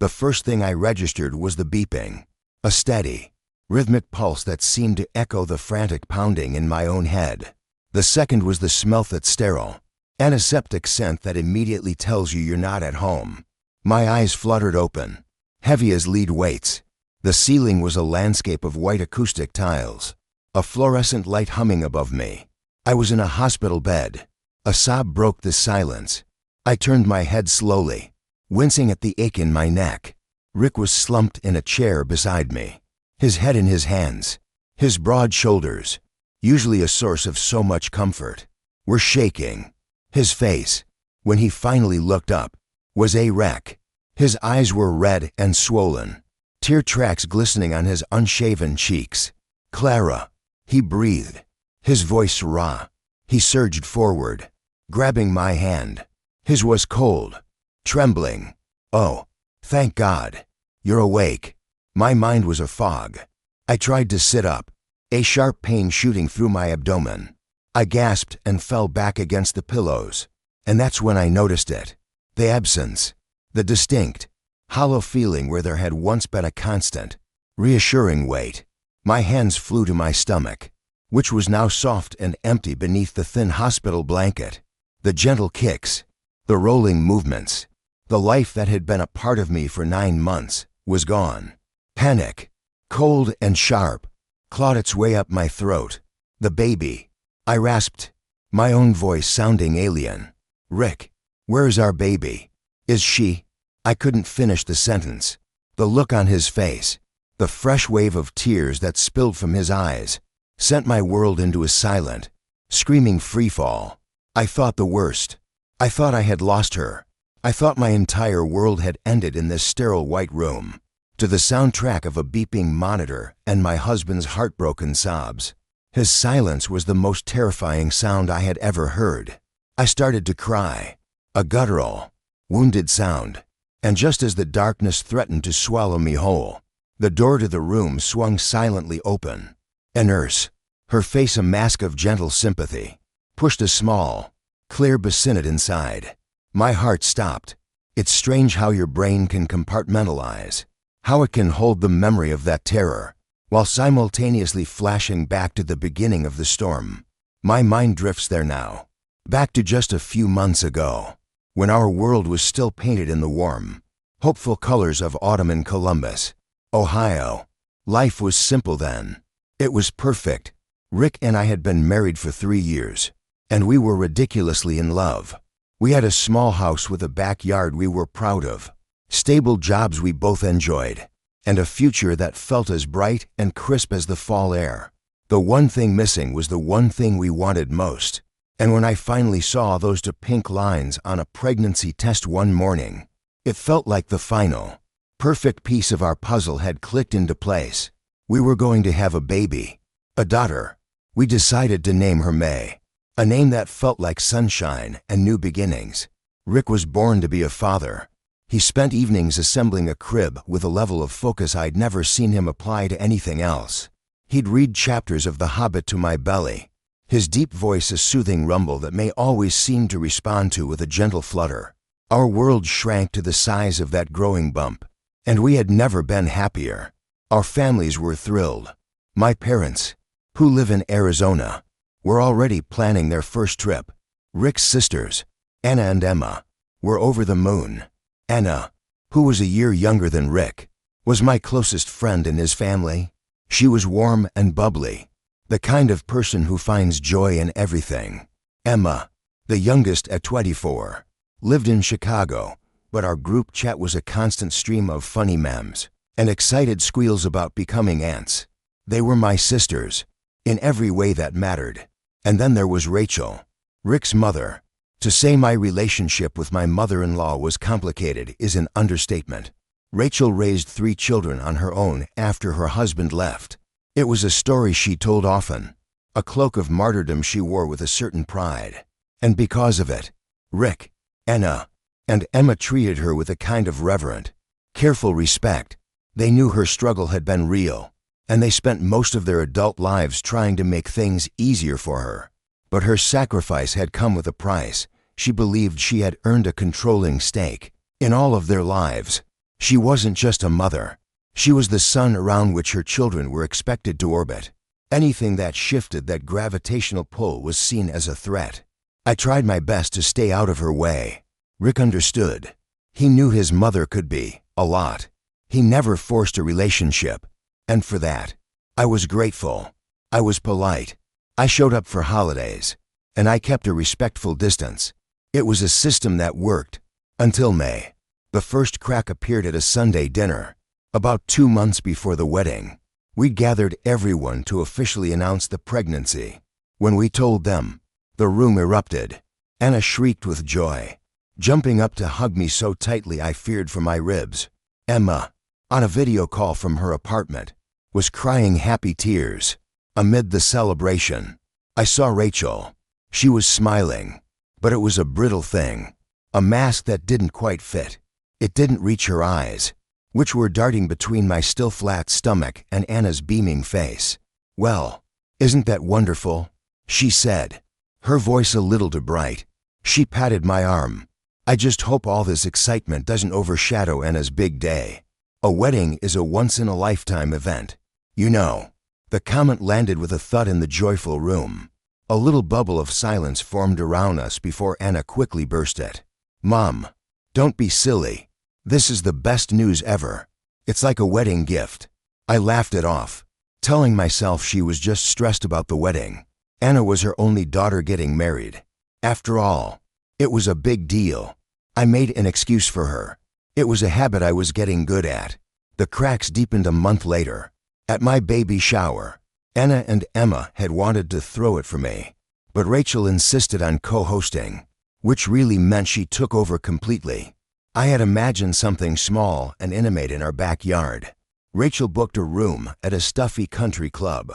The first thing I registered was the beeping, a steady, rhythmic pulse that seemed to echo the frantic pounding in my own head. The second was the smell that's sterile, antiseptic scent that immediately tells you you're not at home. My eyes fluttered open, heavy as lead weights. The ceiling was a landscape of white acoustic tiles, a fluorescent light humming above me. I was in a hospital bed. A sob broke the silence. I turned my head slowly, wincing at the ache in my neck. Rick was slumped in a chair beside me, his head in his hands. His broad shoulders, usually a source of so much comfort, were shaking. His face, when he finally looked up, was a wreck. His eyes were red and swollen, tear tracks glistening on his unshaven cheeks. "Clara," he breathed, his voice raw. He surged forward, grabbing my hand. His was cold, trembling. "Oh, thank God, you're awake." My mind was a fog. I tried to sit up, a sharp pain shooting through my abdomen. I gasped and fell back against the pillows. And that's when I noticed it. The absence. The distinct, hollow feeling where there had once been a constant, reassuring weight. My hands flew to my stomach, which was now soft and empty beneath the thin hospital blanket. The gentle kicks, the rolling movements, the life that had been a part of me for 9 months, was gone. Panic, cold and sharp, clawed its way up my throat. "The baby," I rasped, my own voice sounding alien. "Rick, where's our baby? Is she?" I couldn't finish the sentence. The look on his face, the fresh wave of tears that spilled from his eyes, sent my world into a silent, screaming freefall. I thought the worst. I thought I had lost her. I thought my entire world had ended in this sterile white room, to the soundtrack of a beeping monitor and my husband's heartbroken sobs. His silence was the most terrifying sound I had ever heard. I started to cry, a guttural, wounded sound, and just as the darkness threatened to swallow me whole, the door to the room swung silently open. A nurse, her face a mask of gentle sympathy, pushed a small, clear bassinet inside. My heart stopped. It's strange how your brain can compartmentalize, how it can hold the memory of that terror, while simultaneously flashing back to the beginning of the storm. My mind drifts there now, back to just a few months ago, when our world was still painted in the warm, hopeful colors of autumn in Columbus, Ohio. Life was simple then. It was perfect. Rick and I had been married for 3 years, and we were ridiculously in love. We had a small house with a backyard we were proud of, stable jobs we both enjoyed, and a future that felt as bright and crisp as the fall air. The one thing missing was the one thing we wanted most. And when I finally saw those 2 pink lines on a pregnancy test one morning, it felt like the final, perfect piece of our puzzle had clicked into place. We were going to have a baby, a daughter. We decided to name her May, a name that felt like sunshine and new beginnings. Rick was born to be a father. He spent evenings assembling a crib with a level of focus I'd never seen him apply to anything else. He'd read chapters of The Hobbit to my belly, his deep voice a soothing rumble that May always seemed to respond to with a gentle flutter. Our world shrank to the size of that growing bump, and we had never been happier. Our families were thrilled. My parents, who live in Arizona, were already planning their first trip. Rick's sisters, Anna and Emma, were over the moon. Anna, who was a year younger than Rick, was my closest friend in his family. She was warm and bubbly, the kind of person who finds joy in everything. Emma, the youngest at 24, lived in Chicago, but our group chat was a constant stream of funny memes and excited squeals about becoming aunts. They were my sisters, in every way that mattered. And then there was Rachel, Rick's mother. To say my relationship with my mother-in-law was complicated is an understatement. Rachel raised 3 children on her own after her husband left. It was a story she told often, a cloak of martyrdom she wore with a certain pride. And because of it, Rick, Anna, and Emma treated her with a kind of reverent, careful respect. They knew her struggle had been real, and they spent most of their adult lives trying to make things easier for her. But her sacrifice had come with a price. She believed she had earned a controlling stake in all of their lives. She wasn't just a mother. She was the sun around which her children were expected to orbit. Anything that shifted that gravitational pull was seen as a threat. I tried my best to stay out of her way. Rick understood. He knew his mother could be a lot. He never forced a relationship. And for that, I was grateful. I was polite. I showed up for holidays. And I kept a respectful distance. It was a system that worked. Until May. The first crack appeared at a Sunday dinner. About 2 months before the wedding. We'd gathered everyone to officially announce the pregnancy. When we told them, the room erupted. Anna shrieked with joy, jumping up to hug me so tightly I feared for my ribs. Emma, on a video call from her apartment, was crying happy tears. Amid the celebration, I saw Rachel. She was smiling, but it was a brittle thing. A mask that didn't quite fit. It didn't reach her eyes, which were darting between my still flat stomach and Anna's beaming face. "Well, isn't that wonderful?" she said, her voice a little too bright. She patted my arm. "I just hope all this excitement doesn't overshadow Anna's big day. A wedding is a once-in-a-lifetime event. You know." The comment landed with a thud in the joyful room. A little bubble of silence formed around us before Anna quickly burst it. "Mom, don't be silly. This is the best news ever. It's like a wedding gift." I laughed it off, telling myself she was just stressed about the wedding. Anna was her only daughter getting married. After all, it was a big deal. I made an excuse for her. It was a habit I was getting good at. The cracks deepened a month later. At my baby shower, Anna and Emma had wanted to throw it for me, but Rachel insisted on co-hosting, which really meant she took over completely. I had imagined something small and intimate in our backyard. Rachel booked a room at a stuffy country club.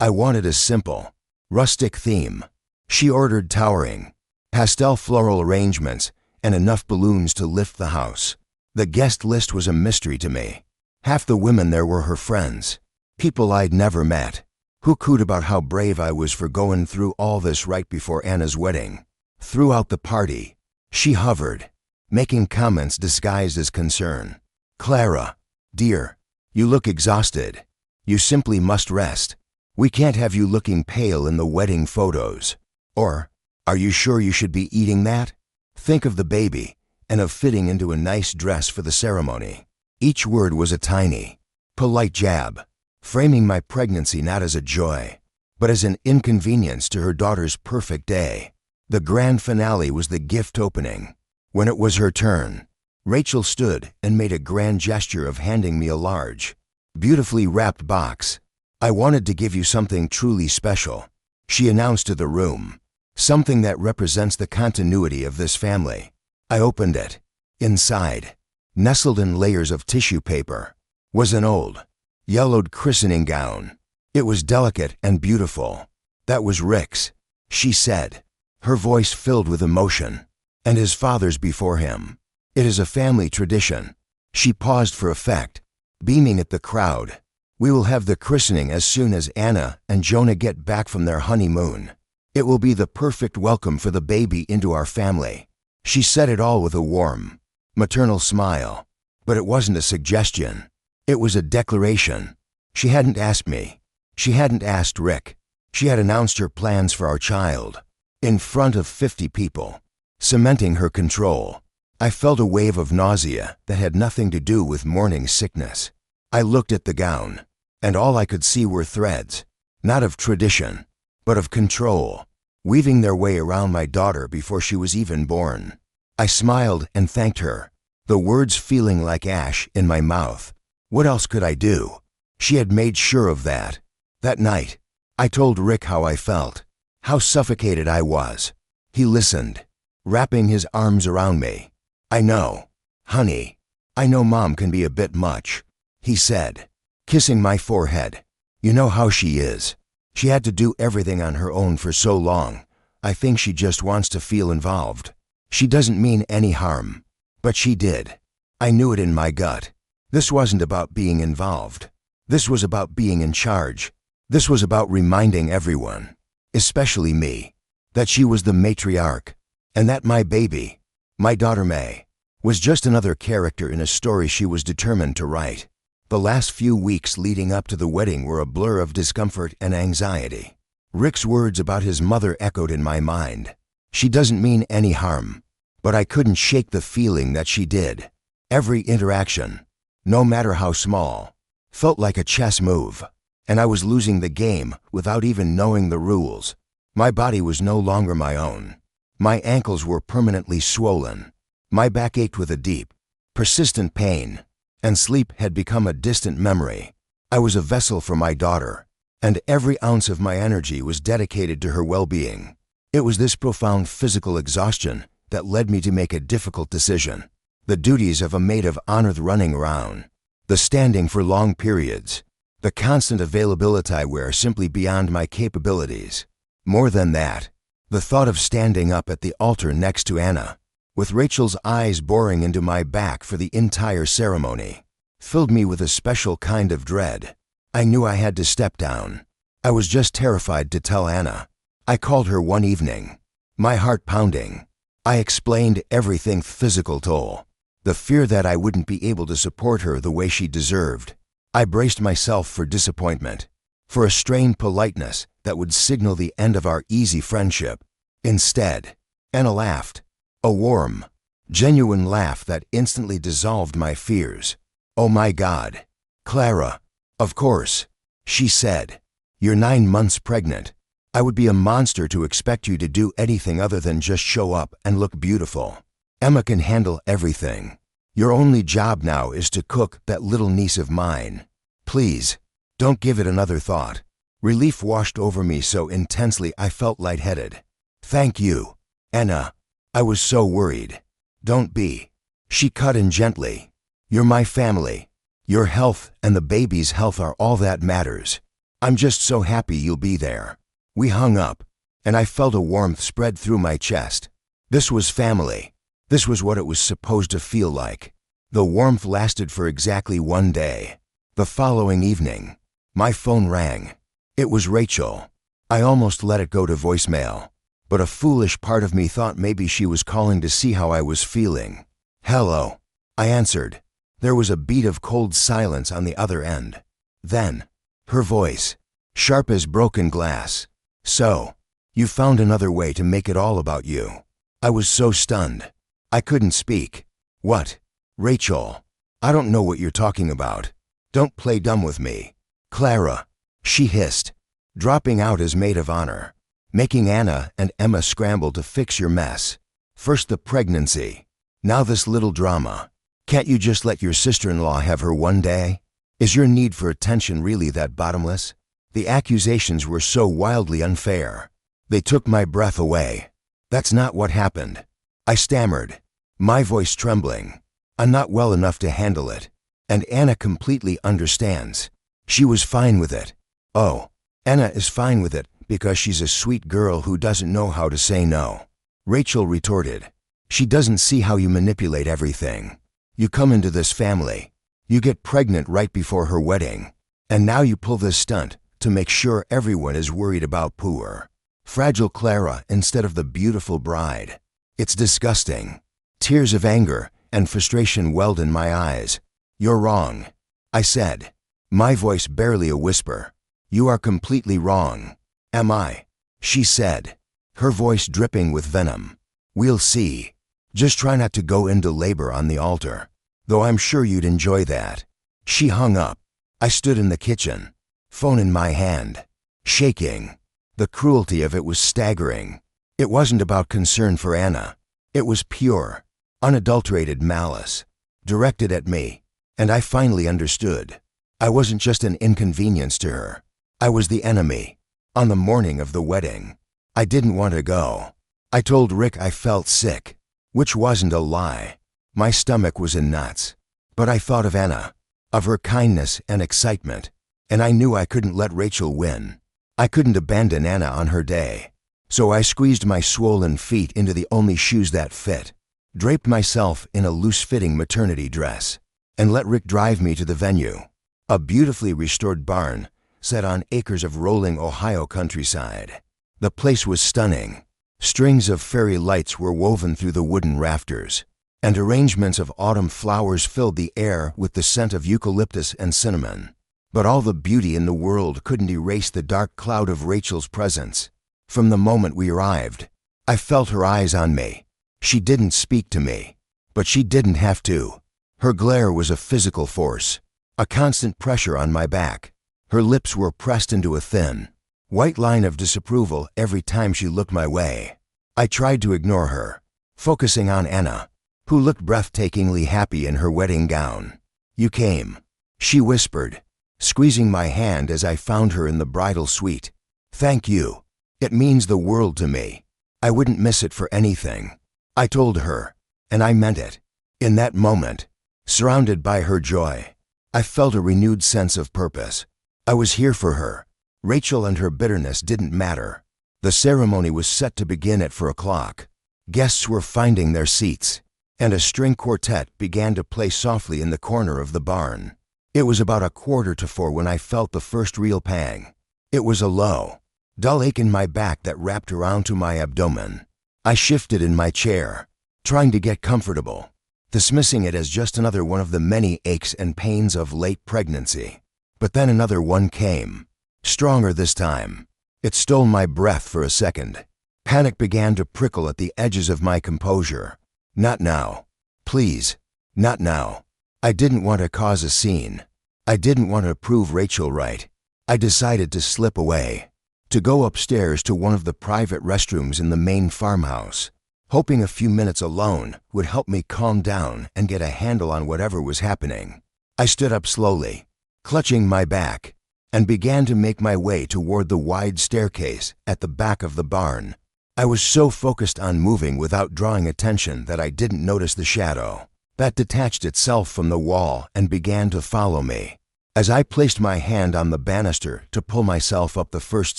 I wanted a simple, rustic theme. She ordered towering, pastel floral arrangements and enough balloons to lift the house. The guest list was a mystery to me. Half the women there were her friends, people I'd never met. Who cooed about how brave I was for going through all this right before Anna's wedding? Throughout the party, she hovered, making comments disguised as concern. "Clara, dear, you look exhausted. You simply must rest. We can't have you looking pale in the wedding photos." Or, "Are you sure you should be eating that? Think of the baby and of fitting into a nice dress for the ceremony." Each word was a tiny, polite jab, framing my pregnancy not as a joy, but as an inconvenience to her daughter's perfect day. The grand finale was the gift opening. When it was her turn, Rachel stood and made a grand gesture of handing me a large, beautifully wrapped box. "I wanted to give you something truly special," she announced to the room, "something that represents the continuity of this family." I opened it. Inside, nestled in layers of tissue paper, was an old, yellowed christening gown. It was delicate and beautiful. "That was Rick's," she said, her voice filled with emotion, "and his father's before him. It is a family tradition." She paused for effect, beaming at the crowd. "We will have the christening as soon as Anna and Jonah get back from their honeymoon. It will be the perfect welcome for the baby into our family." She said it all with a warm, maternal smile. But it wasn't a suggestion. It was a declaration. She hadn't asked me. She hadn't asked Rick. She had announced her plans for our child, in front of 50 people, cementing her control. I felt a wave of nausea that had nothing to do with morning sickness. I looked at the gown, and all I could see were threads, not of tradition, but of control, weaving their way around my daughter before she was even born. I smiled and thanked her, the words feeling like ash in my mouth. What else could I do? She had made sure of that. That night, I told Rick how I felt, how suffocated I was. He listened, wrapping his arms around me. "I know, honey, I know Mom can be a bit much," he said, kissing my forehead. "You know how she is. She had to do everything on her own for so long. I think she just wants to feel involved. She doesn't mean any harm, but she did. I knew it in my gut. This wasn't about being involved. This was about being in charge. This was about reminding everyone, especially me, that she was the matriarch, and that my baby, my daughter May, was just another character in a story she was determined to write. The last few weeks leading up to the wedding were a blur of discomfort and anxiety. Rick's words about his mother echoed in my mind. She doesn't mean any harm, but I couldn't shake the feeling that she did. Every interaction, no matter how small, felt like a chess move, and I was losing the game without even knowing the rules. My body was no longer my own. My ankles were permanently swollen. My back ached with a deep, persistent pain, and sleep had become a distant memory. I was a vessel for my daughter, and every ounce of my energy was dedicated to her well-being. It was this profound physical exhaustion that led me to make a difficult decision. The duties of a maid of honor, the running around, the standing for long periods, the constant availability were simply beyond my capabilities. More than that, the thought of standing up at the altar next to Anna, with Rachel's eyes boring into my back for the entire ceremony, filled me with a special kind of dread. I knew I had to step down. I was just terrified to tell Anna. I called her one evening, my heart pounding. I explained everything: physical toll, the fear that I wouldn't be able to support her the way she deserved. I braced myself for disappointment, for a strained politeness that would signal the end of our easy friendship. Instead, Anna laughed, a warm, genuine laugh that instantly dissolved my fears. "Oh my God, Clara, of course," she said. "You're 9 months pregnant. I would be a monster to expect you to do anything other than just show up and look beautiful. Emma can handle everything. Your only job now is to cook that little niece of mine. Please, don't give it another thought." Relief washed over me so intensely I felt lightheaded. "Thank you, Anna. I was so worried." "Don't be," she cut in gently. "You're my family. Your health and the baby's health are all that matters. I'm just so happy you'll be there." We hung up, and I felt a warmth spread through my chest. This was family. This was what it was supposed to feel like. The warmth lasted for exactly 1 day. The following evening, my phone rang. It was Rachel. I almost let it go to voicemail, but a foolish part of me thought maybe she was calling to see how I was feeling. "Hello," I answered. There was a beat of cold silence on the other end. Then, her voice, sharp as broken glass. "So, you found another way to make it all about you." I was so stunned. I couldn't speak. "What? Rachel, I don't know what you're talking about. Don't play dumb with me." "Clara," she hissed, dropping out as maid of honor, making Anna and Emma scramble to fix your mess. First the pregnancy, now this little drama. Can't you just let your sister-in-law have her 1 day? Is your need for attention really that bottomless? The accusations were so wildly unfair. They took my breath away. "That's not what happened," I stammered, my voice trembling. "I'm not well enough to handle it, and Anna completely understands. She was fine with it." "Oh, Anna is fine with it because she's a sweet girl who doesn't know how to say no," Rachel retorted. "She doesn't see how you manipulate everything. You come into this family, you get pregnant right before her wedding, and now you pull this stunt to make sure everyone is worried about poor, fragile Clara instead of the beautiful bride. It's disgusting." Tears of anger and frustration welled in my eyes. "You're wrong," I said, my voice barely a whisper. "You are completely wrong." "Am I?" she said, her voice dripping with venom. "We'll see. Just try not to go into labor on the altar, though I'm sure you'd enjoy that." She hung up. I stood in the kitchen, phone in my hand, shaking. The cruelty of it was staggering. It wasn't about concern for Anna. It was pure, unadulterated malice, directed at me, and I finally understood. I wasn't just an inconvenience to her. I was the enemy. On the morning of the wedding, I didn't want to go. I told Rick I felt sick, which wasn't a lie. My stomach was in knots. But I thought of Anna, of her kindness and excitement, and I knew I couldn't let Rachel win. I couldn't abandon Anna on her day. So I squeezed my swollen feet into the only shoes that fit, draped myself in a loose-fitting maternity dress, and let Rick drive me to the venue. A beautifully restored barn set on acres of rolling Ohio countryside. The place was stunning. Strings of fairy lights were woven through the wooden rafters, and arrangements of autumn flowers filled the air with the scent of eucalyptus and cinnamon. But all the beauty in the world couldn't erase the dark cloud of Rachel's presence. From the moment we arrived, I felt her eyes on me. She didn't speak to me, but she didn't have to. Her glare was a physical force, a constant pressure on my back. Her lips were pressed into a thin, white line of disapproval every time she looked my way. I tried to ignore her, focusing on Anna, who looked breathtakingly happy in her wedding gown. "You came," she whispered, squeezing my hand as I found her in the bridal suite. "Thank you. It means the world to me. I wouldn't miss it for anything," I told her, and I meant it. In that moment, surrounded by her joy, I felt a renewed sense of purpose. I was here for her. Rachel and her bitterness didn't matter. The ceremony was set to begin at 4 o'clock. Guests were finding their seats, and a string quartet began to play softly in the corner of the barn. It was about 3:45 when I felt the first real pang. It was a low, dull ache in my back that wrapped around to my abdomen. I shifted in my chair, trying to get comfortable, dismissing it as just another one of the many aches and pains of late pregnancy. But then another one came, stronger this time. It stole my breath for a second. Panic began to prickle at the edges of my composure. Not now. Please, not now. I didn't want to cause a scene. I didn't want to prove Rachel right. I decided to slip away, to go upstairs to one of the private restrooms in the main farmhouse, hoping a few minutes alone would help me calm down and get a handle on whatever was happening. I stood up slowly, clutching my back, and began to make my way toward the wide staircase at the back of the barn. I was so focused on moving without drawing attention that I didn't notice the shadow that detached itself from the wall and began to follow me. As I placed my hand on the banister to pull myself up the first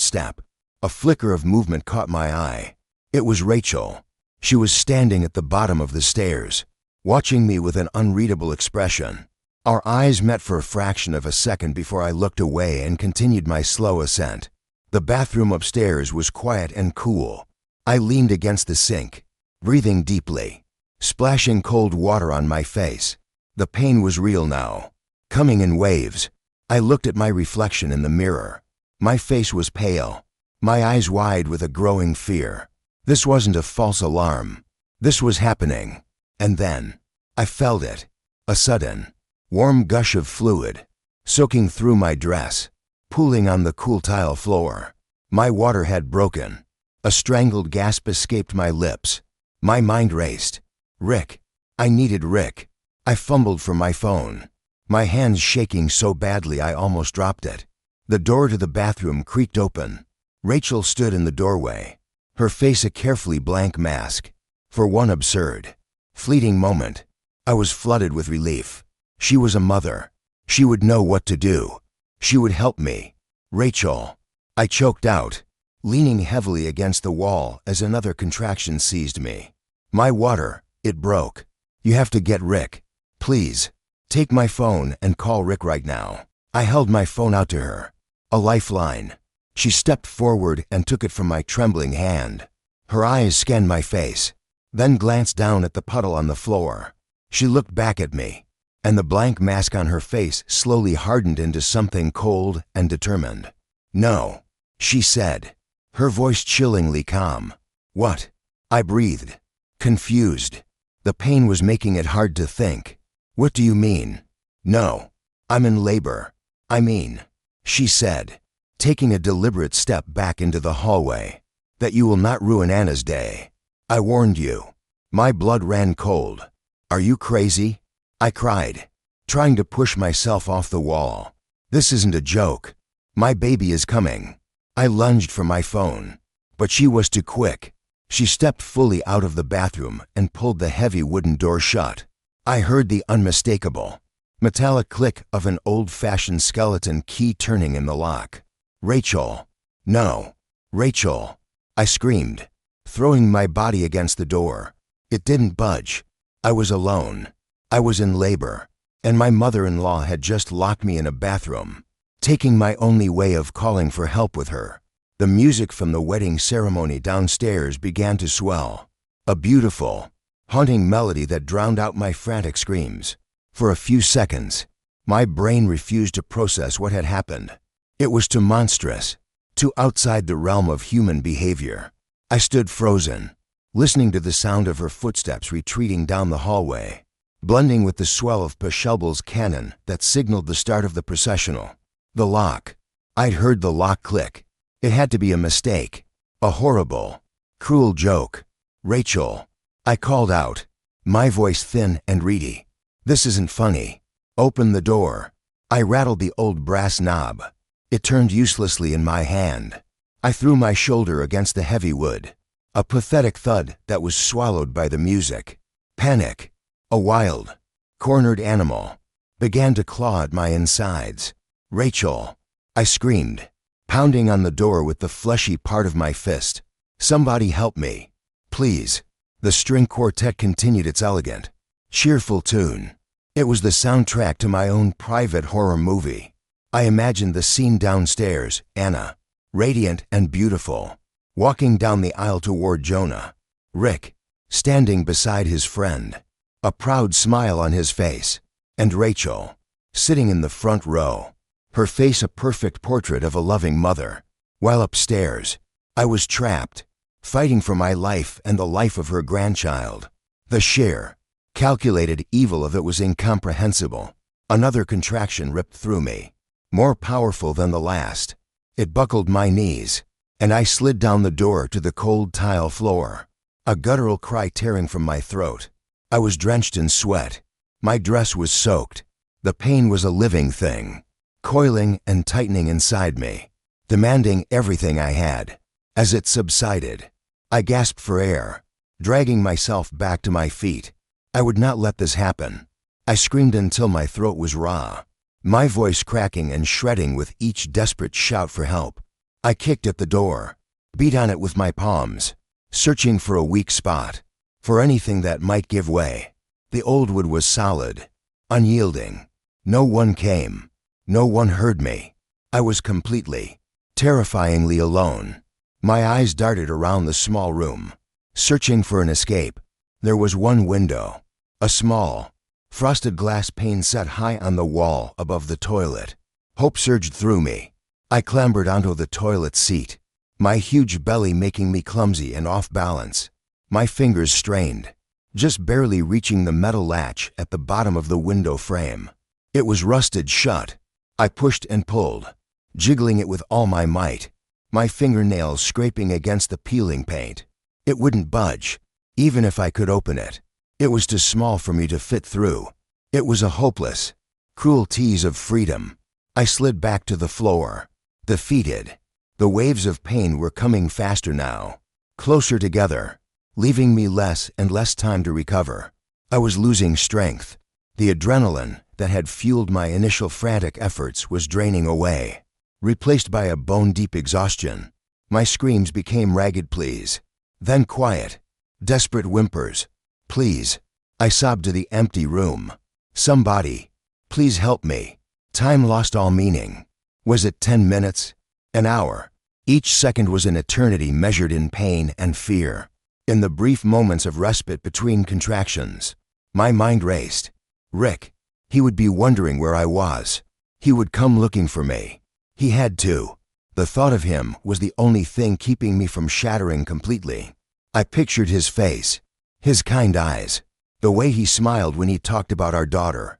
step, a flicker of movement caught my eye. It was Rachel. She was standing at the bottom of the stairs, watching me with an unreadable expression. Our eyes met for a fraction of a second before I looked away and continued my slow ascent. The bathroom upstairs was quiet and cool. I leaned against the sink, breathing deeply, splashing cold water on my face. The pain was real now, coming in waves. I looked at my reflection in the mirror. My face was pale, my eyes wide with a growing fear. This wasn't a false alarm. This was happening. And then, I felt it. A sudden, warm gush of fluid, soaking through my dress, pooling on the cool tile floor. My water had broken. A strangled gasp escaped my lips. My mind raced. Rick. I needed Rick. I fumbled for my phone, my hands shaking so badly I almost dropped it. The door to the bathroom creaked open. Rachel stood in the doorway, her face a carefully blank mask. For one absurd, fleeting moment, I was flooded with relief. She was a mother. She would know what to do. She would help me. Rachel. I choked out, leaning heavily against the wall as another contraction seized me. My water, it broke. You have to get Rick. Please, take my phone and call Rick right now. I held my phone out to her. A lifeline. She stepped forward and took it from my trembling hand. Her eyes scanned my face, then glanced down at the puddle on the floor. She looked back at me, and the blank mask on her face slowly hardened into something cold and determined. "No," she said, her voice chillingly calm. "What?" I breathed, confused. The pain was making it hard to think. "What do you mean?" "No, I'm in labor. I mean," she said, taking a deliberate step back into the hallway, "that you will not ruin Anna's day. I warned you." My blood ran cold. "Are you crazy?" I cried, trying to push myself off the wall. "This isn't a joke. My baby is coming." I lunged for my phone, but she was too quick. She stepped fully out of the bathroom and pulled the heavy wooden door shut. I heard the unmistakable, metallic click of an old-fashioned skeleton key turning in the lock. "Rachel. No. Rachel," I screamed, throwing my body against the door. It didn't budge. I was alone. I was in labor, and my mother-in-law had just locked me in a bathroom, taking my only way of calling for help with her. The music from the wedding ceremony downstairs began to swell. A beautiful, haunting melody that drowned out my frantic screams. For a few seconds, my brain refused to process what had happened. It was too monstrous, too outside the realm of human behavior. I stood frozen, listening to the sound of her footsteps retreating down the hallway, blending with the swell of Pachelbel's cannon that signaled the start of the processional. The lock. I'd heard the lock click. It had to be a mistake. A horrible, cruel joke. "Rachel," I called out, my voice thin and reedy. "This isn't funny. Open the door." I rattled the old brass knob. It turned uselessly in my hand. I threw my shoulder against the heavy wood. A pathetic thud that was swallowed by the music. Panic, a wild, cornered animal, began to claw at my insides. "Rachel," I screamed, pounding on the door with the fleshy part of my fist. "Somebody help me, please." The string quartet continued its elegant, cheerful tune. It was the soundtrack to my own private horror movie. I imagined the scene downstairs, Anna, radiant and beautiful, walking down the aisle toward Jonah. Rick, standing beside his friend, a proud smile on his face, and Rachel, sitting in the front row, her face a perfect portrait of a loving mother. While upstairs, I was trapped, fighting for my life and the life of her grandchild. The sheer, calculated evil of it was incomprehensible. Another contraction ripped through me, more powerful than the last. It buckled my knees, and I slid down the door to the cold tile floor, a guttural cry tearing from my throat. I was drenched in sweat. My dress was soaked. The pain was a living thing, coiling and tightening inside me, demanding everything I had. As it subsided, I gasped for air, dragging myself back to my feet. I would not let this happen. I screamed until my throat was raw, my voice cracking and shredding with each desperate shout for help. I kicked at the door, beat on it with my palms, searching for a weak spot, for anything that might give way. The old wood was solid, unyielding. No one came. No one heard me. I was completely, terrifyingly alone. My eyes darted around the small room, searching for an escape. There was one window, a small, frosted glass pane set high on the wall above the toilet. Hope surged through me. I clambered onto the toilet seat, my huge belly making me clumsy and off balance. My fingers strained, just barely reaching the metal latch at the bottom of the window frame. It was rusted shut. I pushed and pulled, jiggling it with all my might, my fingernails scraping against the peeling paint. It wouldn't budge, even if I could open it. It was too small for me to fit through. It was a hopeless, cruel tease of freedom. I slid back to the floor, defeated. The waves of pain were coming faster now, closer together, leaving me less and less time to recover. I was losing strength. The adrenaline that had fueled my initial frantic efforts was draining away, replaced by a bone-deep exhaustion. My screams became ragged pleas, then quiet, desperate whimpers. "Please," I sobbed to the empty room. "Somebody, please help me." Time lost all meaning. Was it 10 minutes? An hour? Each second was an eternity measured in pain and fear. In the brief moments of respite between contractions, my mind raced. Rick, he would be wondering where I was. He would come looking for me. He had to. The thought of him was the only thing keeping me from shattering completely. I pictured his face, his kind eyes, the way he smiled when he talked about our daughter,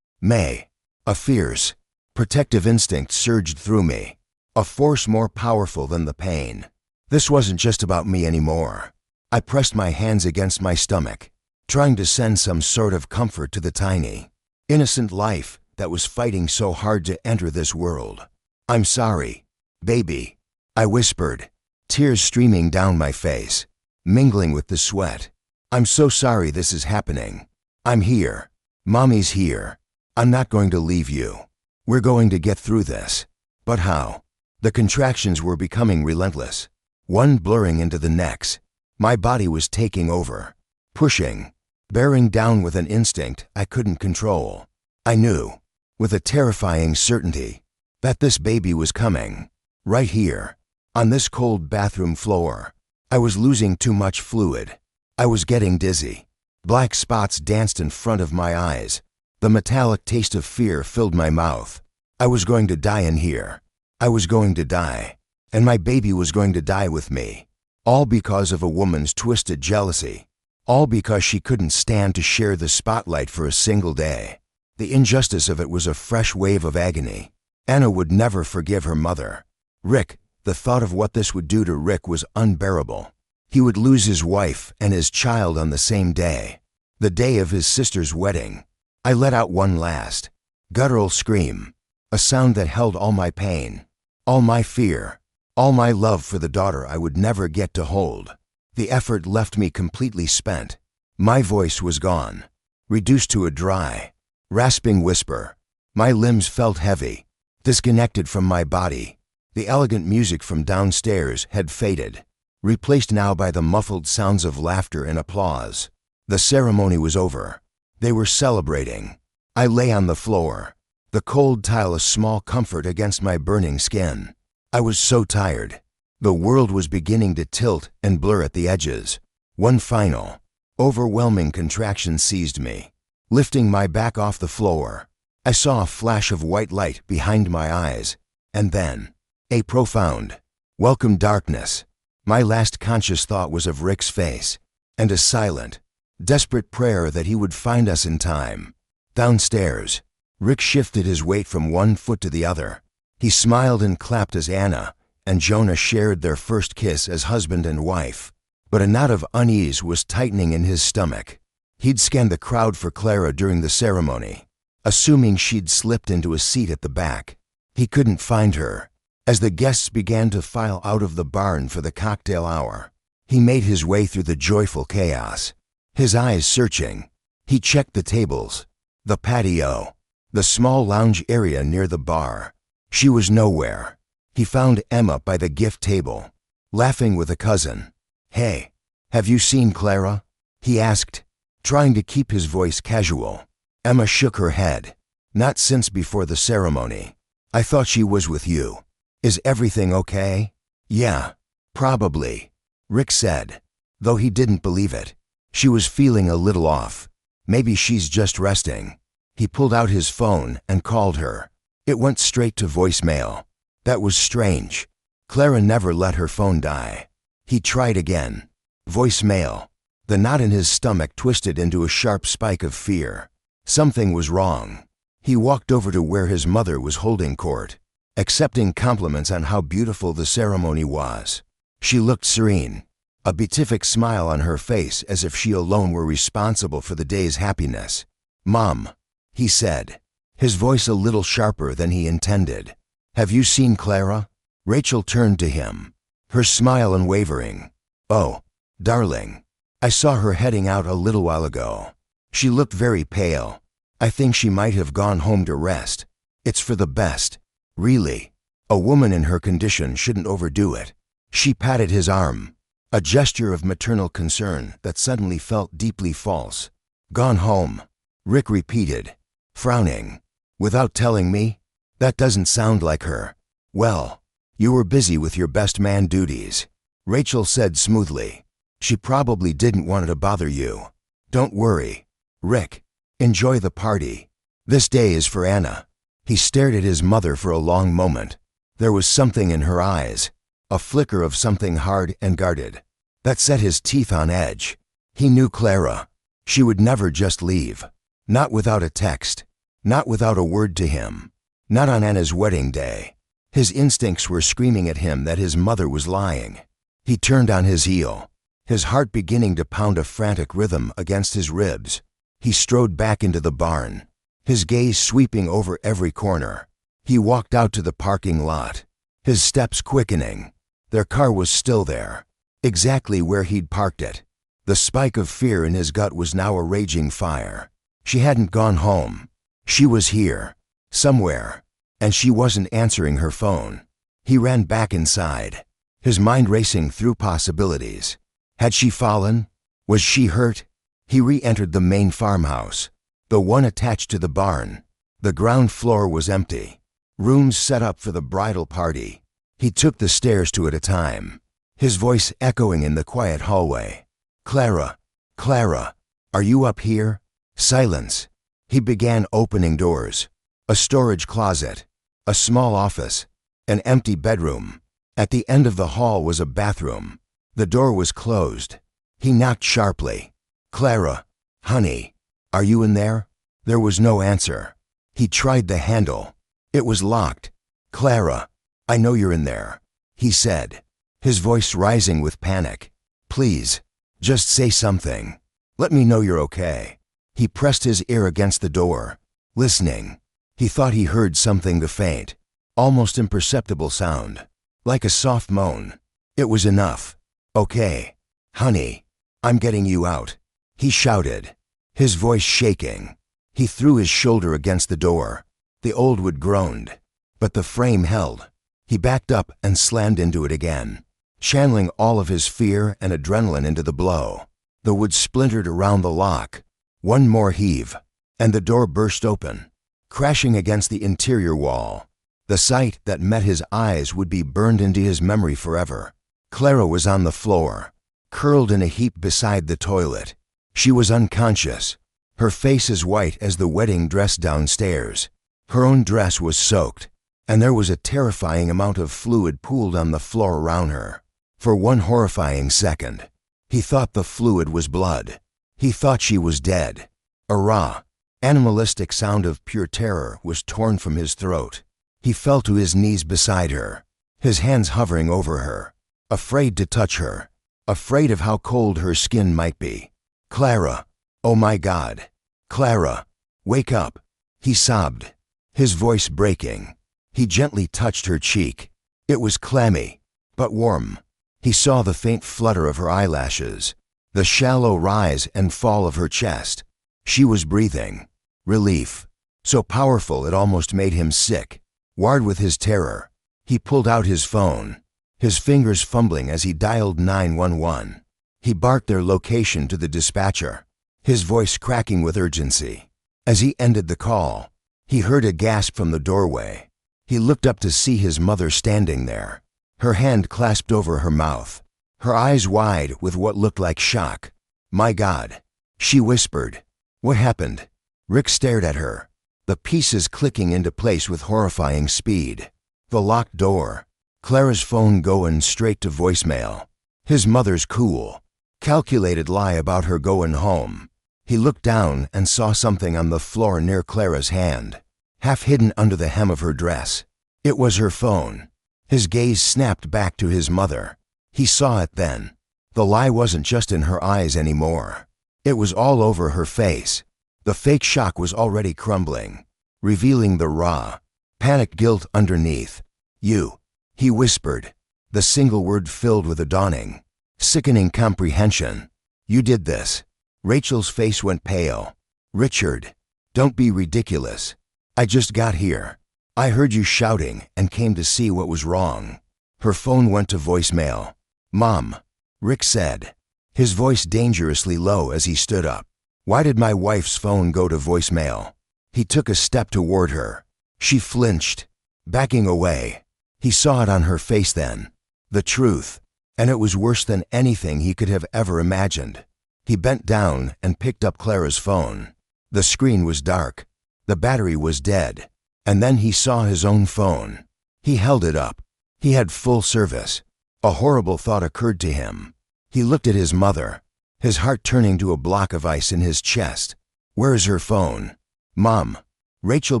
May. A fierce, protective instinct surged through me, a force more powerful than the pain. This wasn't just about me anymore. I pressed my hands against my stomach, trying to send some sort of comfort to the tiny, innocent life that was fighting so hard to enter this world. "I'm sorry, baby," I whispered, tears streaming down my face, mingling with the sweat. "I'm so sorry this is happening. I'm here. Mommy's here. I'm not going to leave you. We're going to get through this." But how? The contractions were becoming relentless, one blurring into the next. My body was taking over, pushing, bearing down with an instinct I couldn't control. I knew, with a terrifying certainty, that this baby was coming, right here, on this cold bathroom floor. I was losing too much fluid. I was getting dizzy. Black spots danced in front of my eyes. The metallic taste of fear filled my mouth. I was going to die in here. I was going to die. And my baby was going to die with me. All because of a woman's twisted jealousy. All because she couldn't stand to share the spotlight for a single day. The injustice of it was a fresh wave of agony. Anna would never forgive her mother. Rick, the thought of what this would do to Rick was unbearable. He would lose his wife and his child on the same day. The day of his sister's wedding. I let out one last, guttural scream. A sound that held all my pain, all my fear, all my love for the daughter I would never get to hold. The effort left me completely spent. My voice was gone, reduced to a dry, rasping whisper. My limbs felt heavy, disconnected from my body. The elegant music from downstairs had faded, replaced now by the muffled sounds of laughter and applause. The ceremony was over. They were celebrating. I lay on the floor, the cold tile a small comfort against my burning skin. I was so tired. The world was beginning to tilt and blur at the edges. One final, overwhelming contraction seized me, lifting my back off the floor. I saw a flash of white light behind my eyes, and then a profound, welcome darkness. My last conscious thought was of Rick's face, and a silent, desperate prayer that he would find us in time. Downstairs, Rick shifted his weight from one foot to the other. He smiled and clapped as Anna and Jonah shared their first kiss as husband and wife. But a knot of unease was tightening in his stomach. He'd scanned the crowd for Clara during the ceremony, assuming she'd slipped into a seat at the back. He couldn't find her. As the guests began to file out of the barn for the cocktail hour, he made his way through the joyful chaos, his eyes searching. He checked the tables, the patio, the small lounge area near the bar. She was nowhere. He found Emma by the gift table, laughing with a cousin. "Hey, have you seen Clara?" he asked, trying to keep his voice casual. Emma shook her head. "Not since before the ceremony. I thought she was with you. Is everything okay?" "Yeah, probably," Rick said, though he didn't believe it. She was feeling a little off. Maybe she's just resting. He pulled out his phone and called her. It went straight to voicemail. That was strange. Clara never let her phone die. He tried again. Voicemail. The knot in his stomach twisted into a sharp spike of fear. Something was wrong. He walked over to where his mother was holding court, accepting compliments on how beautiful the ceremony was. She looked serene, a beatific smile on her face as if she alone were responsible for the day's happiness. "Mom," he said, his voice a little sharper than he intended. "Have you seen Clara?" Rachel turned to him, her smile unwavering. "Oh, darling, I saw her heading out a little while ago. She looked very pale. I think she might have gone home to rest. It's for the best. Really, a woman in her condition shouldn't overdo it." She patted his arm, a gesture of maternal concern that suddenly felt deeply false. "Gone home," Rick repeated, frowning. "Without telling me? That doesn't sound like her." "Well, you were busy with your best man duties," Rachel said smoothly. "She probably didn't want to bother you. Don't worry, Rick. Enjoy the party. This day is for Anna." He stared at his mother for a long moment. There was something in her eyes, a flicker of something hard and guarded, that set his teeth on edge. He knew Clara. She would never just leave. Not without a text. Not without a word to him. Not on Anna's wedding day. His instincts were screaming at him that his mother was lying. He turned on his heel, his heart beginning to pound a frantic rhythm against his ribs. He strode back into the barn, his gaze sweeping over every corner. He walked out to the parking lot, his steps quickening. Their car was still there, exactly where he'd parked it. The spike of fear in his gut was now a raging fire. She hadn't gone home. She was here, somewhere, and she wasn't answering her phone. He ran back inside, his mind racing through possibilities. Had she fallen? Was she hurt? He re-entered the main farmhouse, the one attached to the barn. The ground floor was empty, rooms set up for the bridal party. He took the stairs two at a time, his voice echoing in the quiet hallway. "Clara, Clara, are you up here? Silence. He began opening doors. A storage closet. A small office. An empty bedroom. At the end of the hall was a bathroom. The door was closed. He knocked sharply. Clara, honey, are you in there? There was no answer. He tried the handle. It was locked. Clara, I know you're in there, he said, his voice rising with panic. Please, just say something. Let me know you're okay. He pressed his ear against the door, listening. He thought he heard something, the faint, almost imperceptible sound, like a soft moan. It was enough. Okay, honey, I'm getting you out, he shouted, his voice shaking. He threw his shoulder against the door. The old wood groaned, but the frame held. He backed up and slammed into it again, channeling all of his fear and adrenaline into the blow. The wood splintered around the lock. One more heave, and the door burst open, crashing against the interior wall. The sight that met his eyes would be burned into his memory forever. Clara was on the floor, curled in a heap beside the toilet. She was unconscious, her face as white as the wedding dress downstairs. Her own dress was soaked, and there was a terrifying amount of fluid pooled on the floor around her. For one horrifying second, he thought the fluid was blood. He thought she was dead. A raw, animalistic sound of pure terror was torn from his throat. He fell to his knees beside her, his hands hovering over her, afraid to touch her, afraid of how cold her skin might be. Clara, oh my God. Clara, wake up, he sobbed, his voice breaking. He gently touched her cheek. It was clammy, but warm. He saw the faint flutter of her eyelashes, the shallow rise and fall of her chest. She was breathing. Relief, so powerful it almost made him sick. Wired with his terror, he pulled out his phone, his fingers fumbling as he dialed 911. He barked their location to the dispatcher, his voice cracking with urgency. As he ended the call, he heard a gasp from the doorway. He looked up to see his mother standing there, her hand clasped over her mouth, her eyes wide with what looked like shock. My God, she whispered. What happened? Rick stared at her, the pieces clicking into place with horrifying speed. The locked door, Clara's phone going straight to voicemail, his mother's cool, calculated lie about her going home. He looked down and saw something on the floor near Clara's hand, half hidden under the hem of her dress. It was her phone. His gaze snapped back to his mother. He saw it then. The lie wasn't just in her eyes anymore. It was all over her face. The fake shock was already crumbling, revealing the raw, panicked guilt underneath. You, he whispered, the single word filled with a dawning, sickening comprehension. You did this. Rachel's face went pale. Richard, don't be ridiculous. I just got here. I heard you shouting and came to see what was wrong. Her phone went to voicemail. Mom, Rick said, his voice dangerously low as he stood up. Why did my wife's phone go to voicemail? He took a step toward her. She flinched, backing away. He saw it on her face then. The truth, and it was worse than anything he could have ever imagined. He bent down and picked up Clara's phone. The screen was dark. The battery was dead. And then he saw his own phone. He held it up. He had full service. A horrible thought occurred to him. He looked at his mother, his heart turning to a block of ice in his chest. Where's her phone? Mom. Rachel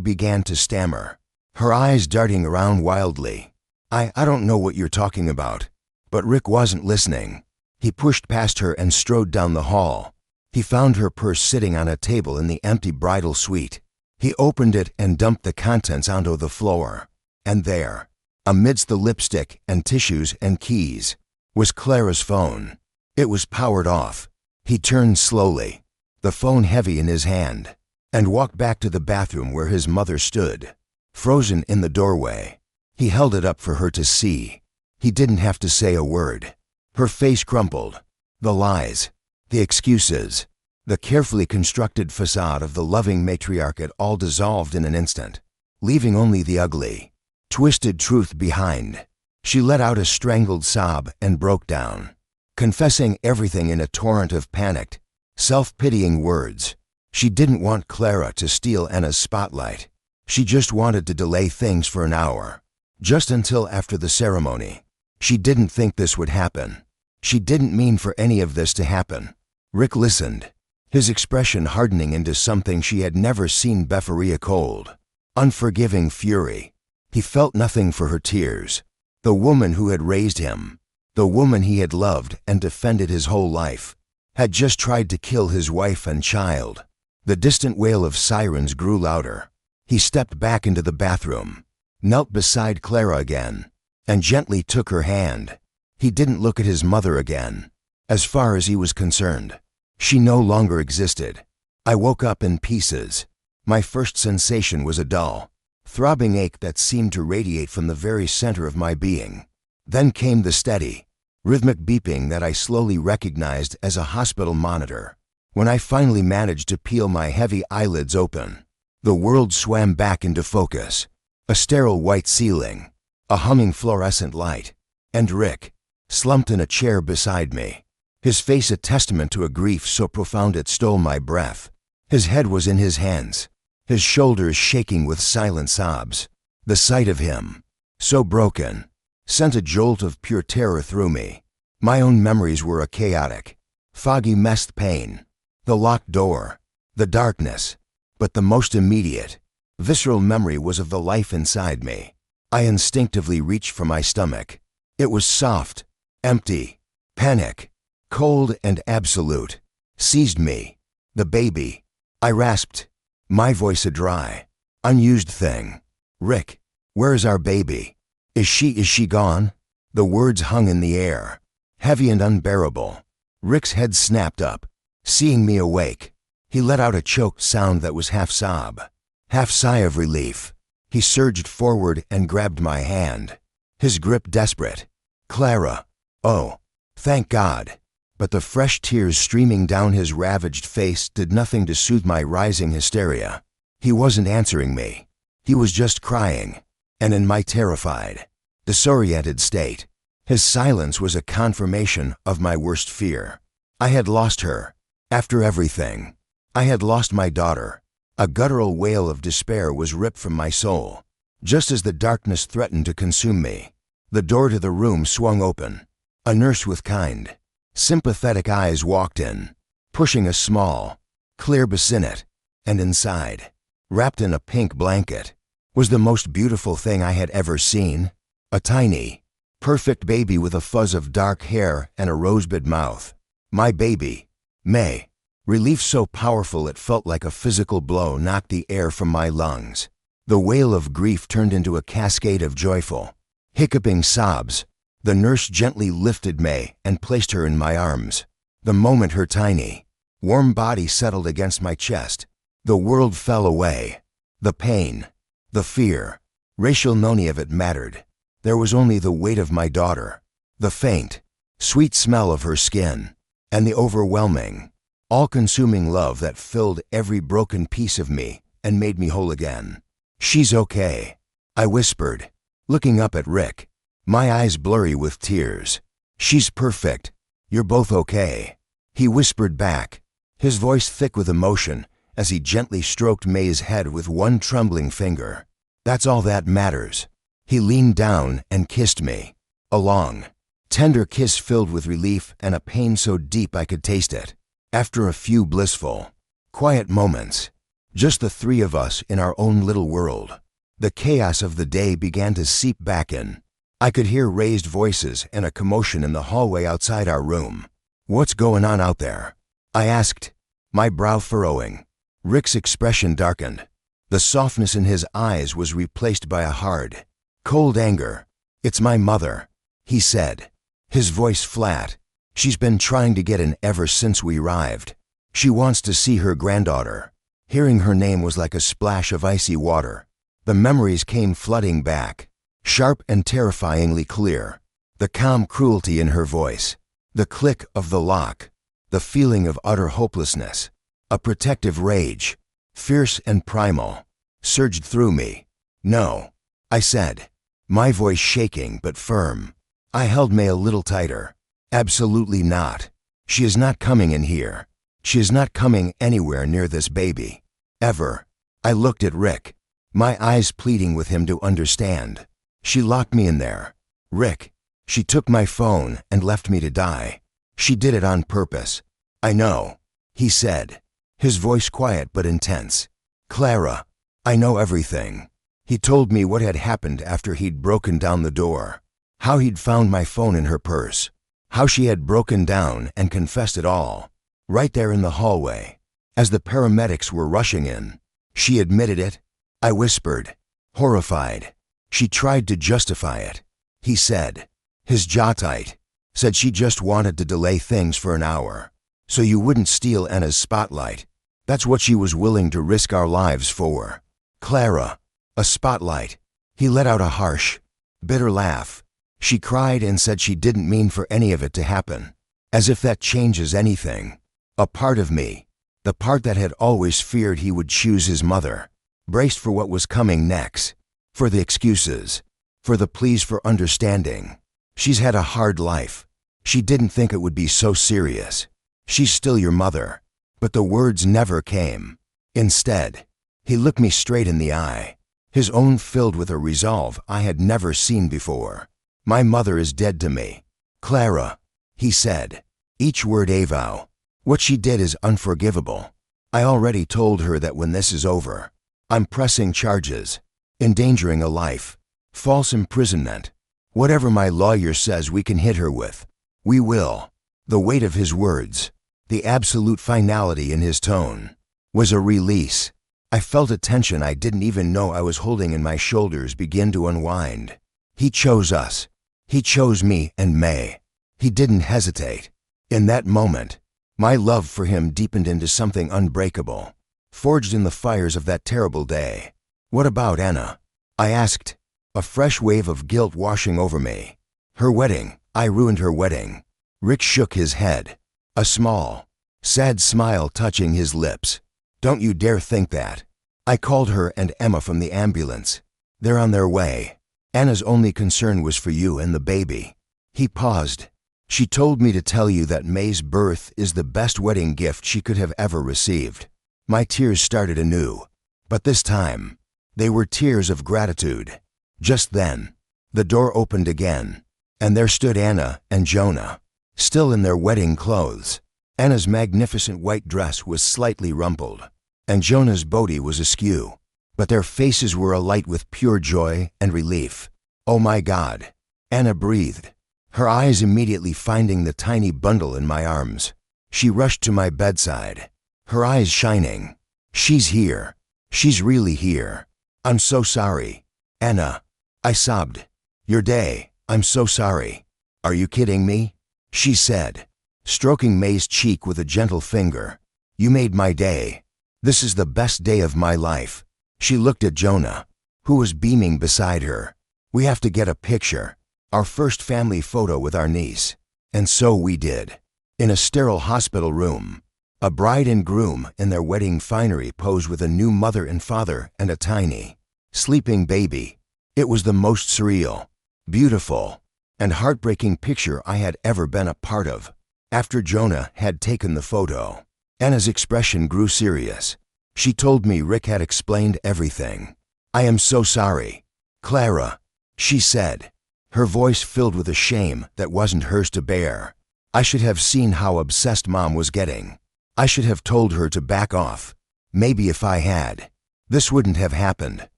began to stammer, her eyes darting around wildly. I don't know what you're talking about. But Rick wasn't listening. He pushed past her and strode down the hall. He found her purse sitting on a table in the empty bridal suite. He opened it and dumped the contents onto the floor. And there, amidst the lipstick and tissues and keys, was Clara's phone. It was powered off. He turned slowly, the phone heavy in his hand, and walked back to the bathroom where his mother stood, frozen in the doorway. He held it up for her to see. He didn't have to say a word. Her face crumpled. The lies, the excuses, the carefully constructed facade of the loving matriarchate all dissolved in an instant, leaving only the ugly, twisted truth behind. She let out a strangled sob and broke down, confessing everything in a torrent of panicked, Self-pitying words. She didn't want Clara to steal Anna's spotlight. She just wanted to delay things for an hour. Just until after the ceremony. She didn't think this would happen. She didn't mean for any of this to happen. Rick listened, his expression hardening into something she had never seen before: cold, unforgiving fury. He felt nothing for her tears. The woman who had raised him, the woman he had loved and defended his whole life, had just tried to kill his wife and child. The distant wail of sirens grew louder. He stepped back into the bathroom, knelt beside Clara again, and gently took her hand. He didn't look at his mother again. As far as he was concerned, she no longer existed. I woke up in pieces. My first sensation was a dull, throbbing ache that seemed to radiate from the very center of my being. Then came the steady, rhythmic beeping that I slowly recognized as a hospital monitor. When I finally managed to peel my heavy eyelids open, the world swam back into focus. A sterile white ceiling, a humming fluorescent light, and Rick, slumped in a chair beside me, his face a testament to a grief so profound it stole my breath. His head was in his hands, his shoulders shaking with silent sobs. The sight of him, so broken, sent a jolt of pure terror through me. My own memories were a chaotic, foggy messed pain. The locked door, the darkness, but the most immediate, visceral memory was of the life inside me. I instinctively reached for my stomach. It was soft, empty. Panic, cold and absolute, seized me. The baby. I rasped, my voice a dry, unused thing. Rick, where's our baby? Is she gone? The words hung in the air, heavy and unbearable. Rick's head snapped up, seeing me awake. He let out a choked sound that was half sob, half sigh of relief. He surged forward and grabbed my hand, his grip desperate. Clara. Oh, thank God. But the fresh tears streaming down his ravaged face did nothing to soothe my rising hysteria. He wasn't answering me. He was just crying. And in my terrified, disoriented state, his silence was a confirmation of my worst fear. I had lost her. After everything, I had lost my daughter. A guttural wail of despair was ripped from my soul, just as the darkness threatened to consume me. The door to the room swung open. A nurse with kind, sympathetic eyes walked in, pushing a small, clear bassinet, and inside, wrapped in a pink blanket, was the most beautiful thing I had ever seen. A tiny, perfect baby with a fuzz of dark hair and a rosebud mouth. My baby, May. Relief so powerful it felt like a physical blow knocked the air from my lungs. The wail of grief turned into a cascade of joyful, hiccuping sobs. The nurse gently lifted May and placed her in my arms. The moment her tiny, warm body settled against my chest, the world fell away. The pain, the fear, racial none of it mattered. There was only the weight of my daughter, the faint, sweet smell of her skin, and the overwhelming, all-consuming love that filled every broken piece of me and made me whole again. She's okay, I whispered, looking up at Rick, my eyes blurry with tears. She's perfect. You're both okay. He whispered back, his voice thick with emotion as he gently stroked May's head with one trembling finger. That's all that matters. He leaned down and kissed me, a long, tender kiss filled with relief and a pain so deep I could taste it. After a few blissful, quiet moments, just the three of us in our own little world, the chaos of the day began to seep back in. I could hear raised voices and a commotion in the hallway outside our room. What's going on out there? I asked, my brow furrowing. Rick's expression darkened. The softness in his eyes was replaced by a hard, cold anger. It's my mother, he said, his voice flat. She's been trying to get in ever since we arrived. She wants to see her granddaughter. Hearing her name was like a splash of icy water. The memories came flooding back, sharp and terrifyingly clear. The calm cruelty in her voice, the click of the lock, the feeling of utter hopelessness, a protective rage, fierce and primal, surged through me. No, I said, my voice shaking but firm. I held May a little tighter. Absolutely not. She is not coming in here. She is not coming anywhere near this baby. Ever. I looked at Rick, my eyes pleading with him to understand. She locked me in there. Rick, she took my phone and left me to die. She did it on purpose. I know, he said, his voice quiet but intense. Clara, I know everything. He told me what had happened after he'd broken down the door, how he'd found my phone in her purse, how she had broken down and confessed it all, right there in the hallway. As the paramedics were rushing in, she admitted it. I whispered, horrified. She tried to justify it. He said, his jaw tight, said she just wanted to delay things for an hour, so you wouldn't steal Anna's spotlight. That's what she was willing to risk our lives for. Clara, a spotlight. He let out a harsh, bitter laugh. She cried and said she didn't mean for any of it to happen. As if that changes anything. A part of me, the part that had always feared he would choose his mother, braced for what was coming next, for the excuses, for the pleas for understanding. She's had a hard life. She didn't think it would be so serious. She's still your mother. But the words never came. Instead, he looked me straight in the eye, his own filled with a resolve I had never seen before. My mother is dead to me. Clara, he said, each word a vow. What she did is unforgivable. I already told her that when this is over, I'm pressing charges, endangering a life, false imprisonment. Whatever my lawyer says we can hit her with, we will. The weight of his words, the absolute finality in his tone, was a release. I felt a tension I didn't even know I was holding in my shoulders begin to unwind. He chose us. He chose me and May. He didn't hesitate. In that moment, my love for him deepened into something unbreakable, forged in the fires of that terrible day. What about Anna? I asked, a fresh wave of guilt washing over me. Her wedding. I ruined her wedding. Rick shook his head, a small, sad smile touching his lips. Don't you dare think that. I called her and Emma from the ambulance. They're on their way. Anna's only concern was for you and the baby. He paused. She told me to tell you that May's birth is the best wedding gift she could have ever received. My tears started anew, but this time, they were tears of gratitude. Just then, the door opened again, and there stood Anna and Jonah, still in their wedding clothes. Anna's magnificent white dress was slightly rumpled, and Jonah's body was askew, but their faces were alight with pure joy and relief. Oh my God, Anna breathed, her eyes immediately finding the tiny bundle in my arms. She rushed to my bedside, her eyes shining. She's here. She's really here. I'm so sorry. Anna, I sobbed. Your day, I'm so sorry. Are you kidding me? She said, stroking May's cheek with a gentle finger. You made my day. This is the best day of my life. She looked at Jonah, who was beaming beside her. We have to get a picture, our first family photo with our niece. And so we did. In a sterile hospital room, a bride and groom in their wedding finery posed with a new mother and father and a tiny, sleeping baby. It was the most surreal, beautiful, and heartbreaking picture I had ever been a part of. After Jonah had taken the photo, Anna's expression grew serious. She told me Rick had explained everything. I am so sorry. Clara, she said, her voice filled with a shame that wasn't hers to bear. I should have seen how obsessed Mom was getting. I should have told her to back off. Maybe if I had, this wouldn't have happened.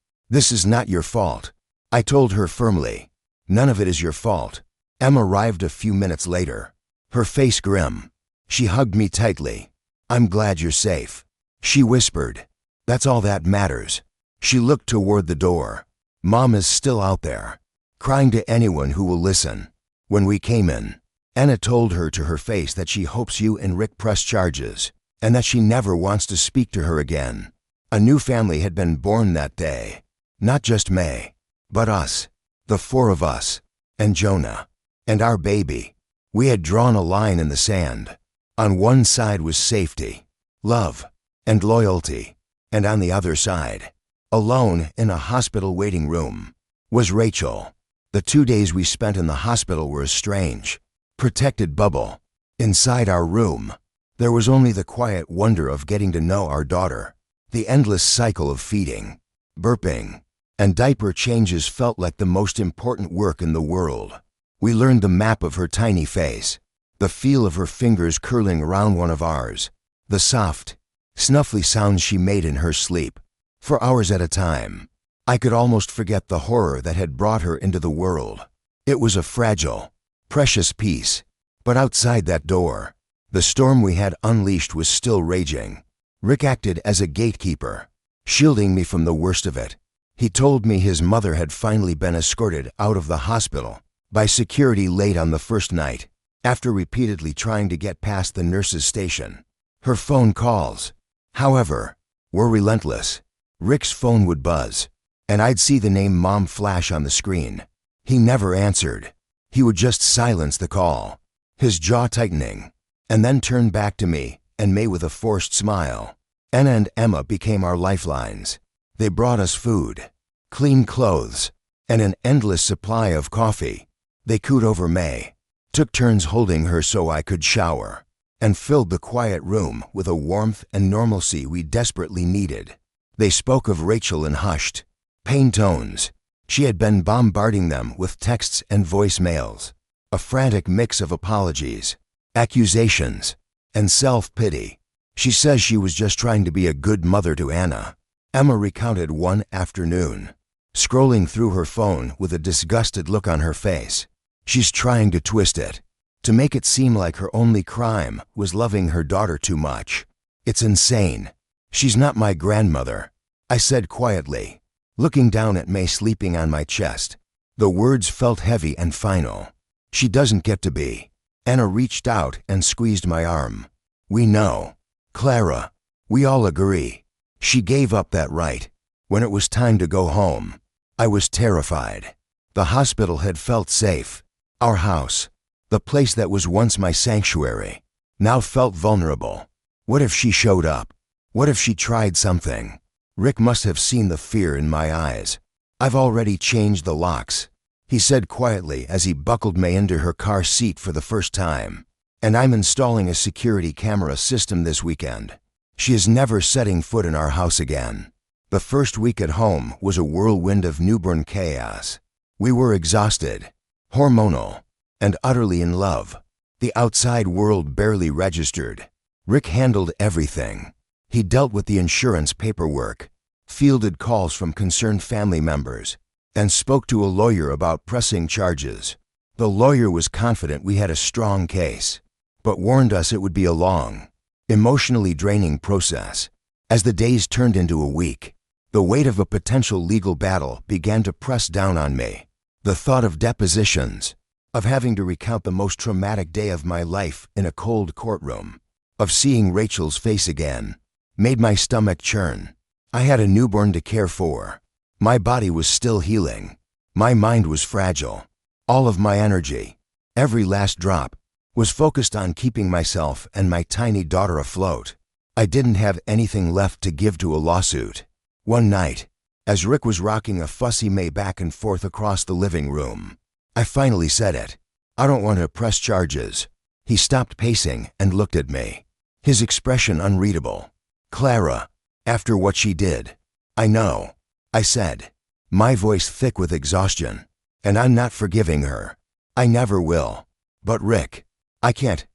This is not your fault. I told her firmly. None of it is your fault. Emma arrived a few minutes later, her face grim. She hugged me tightly. I'm glad you're safe. She whispered. That's all that matters. She looked toward the door. Mom is still out there, crying to anyone who will listen. When we came in, Anna told her to her face that she hopes you and Rick press charges, and that she never wants to speak to her again. A new family had been born that day. Not just May, but us, the four of us, and Jonah, and our baby. We had drawn a line in the sand. On one side was safety, love, and loyalty, and on the other side, alone in a hospital waiting room, was Rachel. The 2 days we spent in the hospital were a strange, protected bubble. Inside our room, There was only the quiet wonder of getting to know our daughter. The endless cycle of feeding, burping, and diaper changes felt like the most important work in the world. We learned the map of her tiny face, the feel of her fingers curling around one of ours, the soft, snuffly sounds she made in her sleep. For hours at a time, I could almost forget the horror that had brought her into the world. It was a fragile, precious piece, but outside that door, the storm we had unleashed was still raging. Rick acted as a gatekeeper, shielding me from the worst of it. He told me his mother had finally been escorted out of the hospital by security late on the first night, after repeatedly trying to get past the nurse's station. Her phone calls, however, were relentless. Rick's phone would buzz, and I'd see the name Mom flash on the screen. He never answered. He would just silence the call, his jaw tightening, and then turn back to me and May with a forced smile. Anna and Emma became our lifelines. They brought us food, clean clothes, and an endless supply of coffee. They cooed over May, took turns holding her so I could shower, and filled the quiet room with a warmth and normalcy we desperately needed. They spoke of Rachel in hushed, pained tones. She had been bombarding them with texts and voicemails, a frantic mix of apologies, accusations, and self-pity. She says she was just trying to be a good mother to Anna. Emma recounted one afternoon, scrolling through her phone with a disgusted look on her face. She's trying to twist it, to make it seem like her only crime was loving her daughter too much. It's insane. She's not my grandmother, I said quietly, looking down at May sleeping on my chest. The words felt heavy and final. She doesn't get to be. Anna reached out and squeezed my arm. We know, Clara. We all agree. She gave up that right. When it was time to go home, I was terrified. The hospital had felt safe. Our house, the place that was once my sanctuary, now felt vulnerable. What if she showed up? What if she tried something? Rick must have seen the fear in my eyes. I've already changed the locks, he said quietly as he buckled May into her car seat for the first time. And I'm installing a security camera system this weekend. She is never setting foot in our house again. The first week at home was a whirlwind of newborn chaos. We were exhausted, hormonal, and utterly in love. The outside world barely registered. Rick handled everything. He dealt with the insurance paperwork, fielded calls from concerned family members, and spoke to a lawyer about pressing charges. The lawyer was confident we had a strong case, but warned us it would be a long, emotionally draining process. As the days turned into a week, the weight of a potential legal battle began to press down on me. The thought of depositions, of having to recount the most traumatic day of my life in a cold courtroom, of seeing Rachel's face again, made my stomach churn. I had a newborn to care for. My body was still healing. My mind was fragile. All of my energy, every last drop, was focused on keeping myself and my tiny daughter afloat. I didn't have anything left to give to a lawsuit. One night, as Rick was rocking a fussy May back and forth across the living room, I finally said it. I don't want to press charges. He stopped pacing and looked at me, his expression unreadable. Clara, after what she did. I know, I said, my voice thick with exhaustion. And I'm not forgiving her. I never will. But Rick, I can't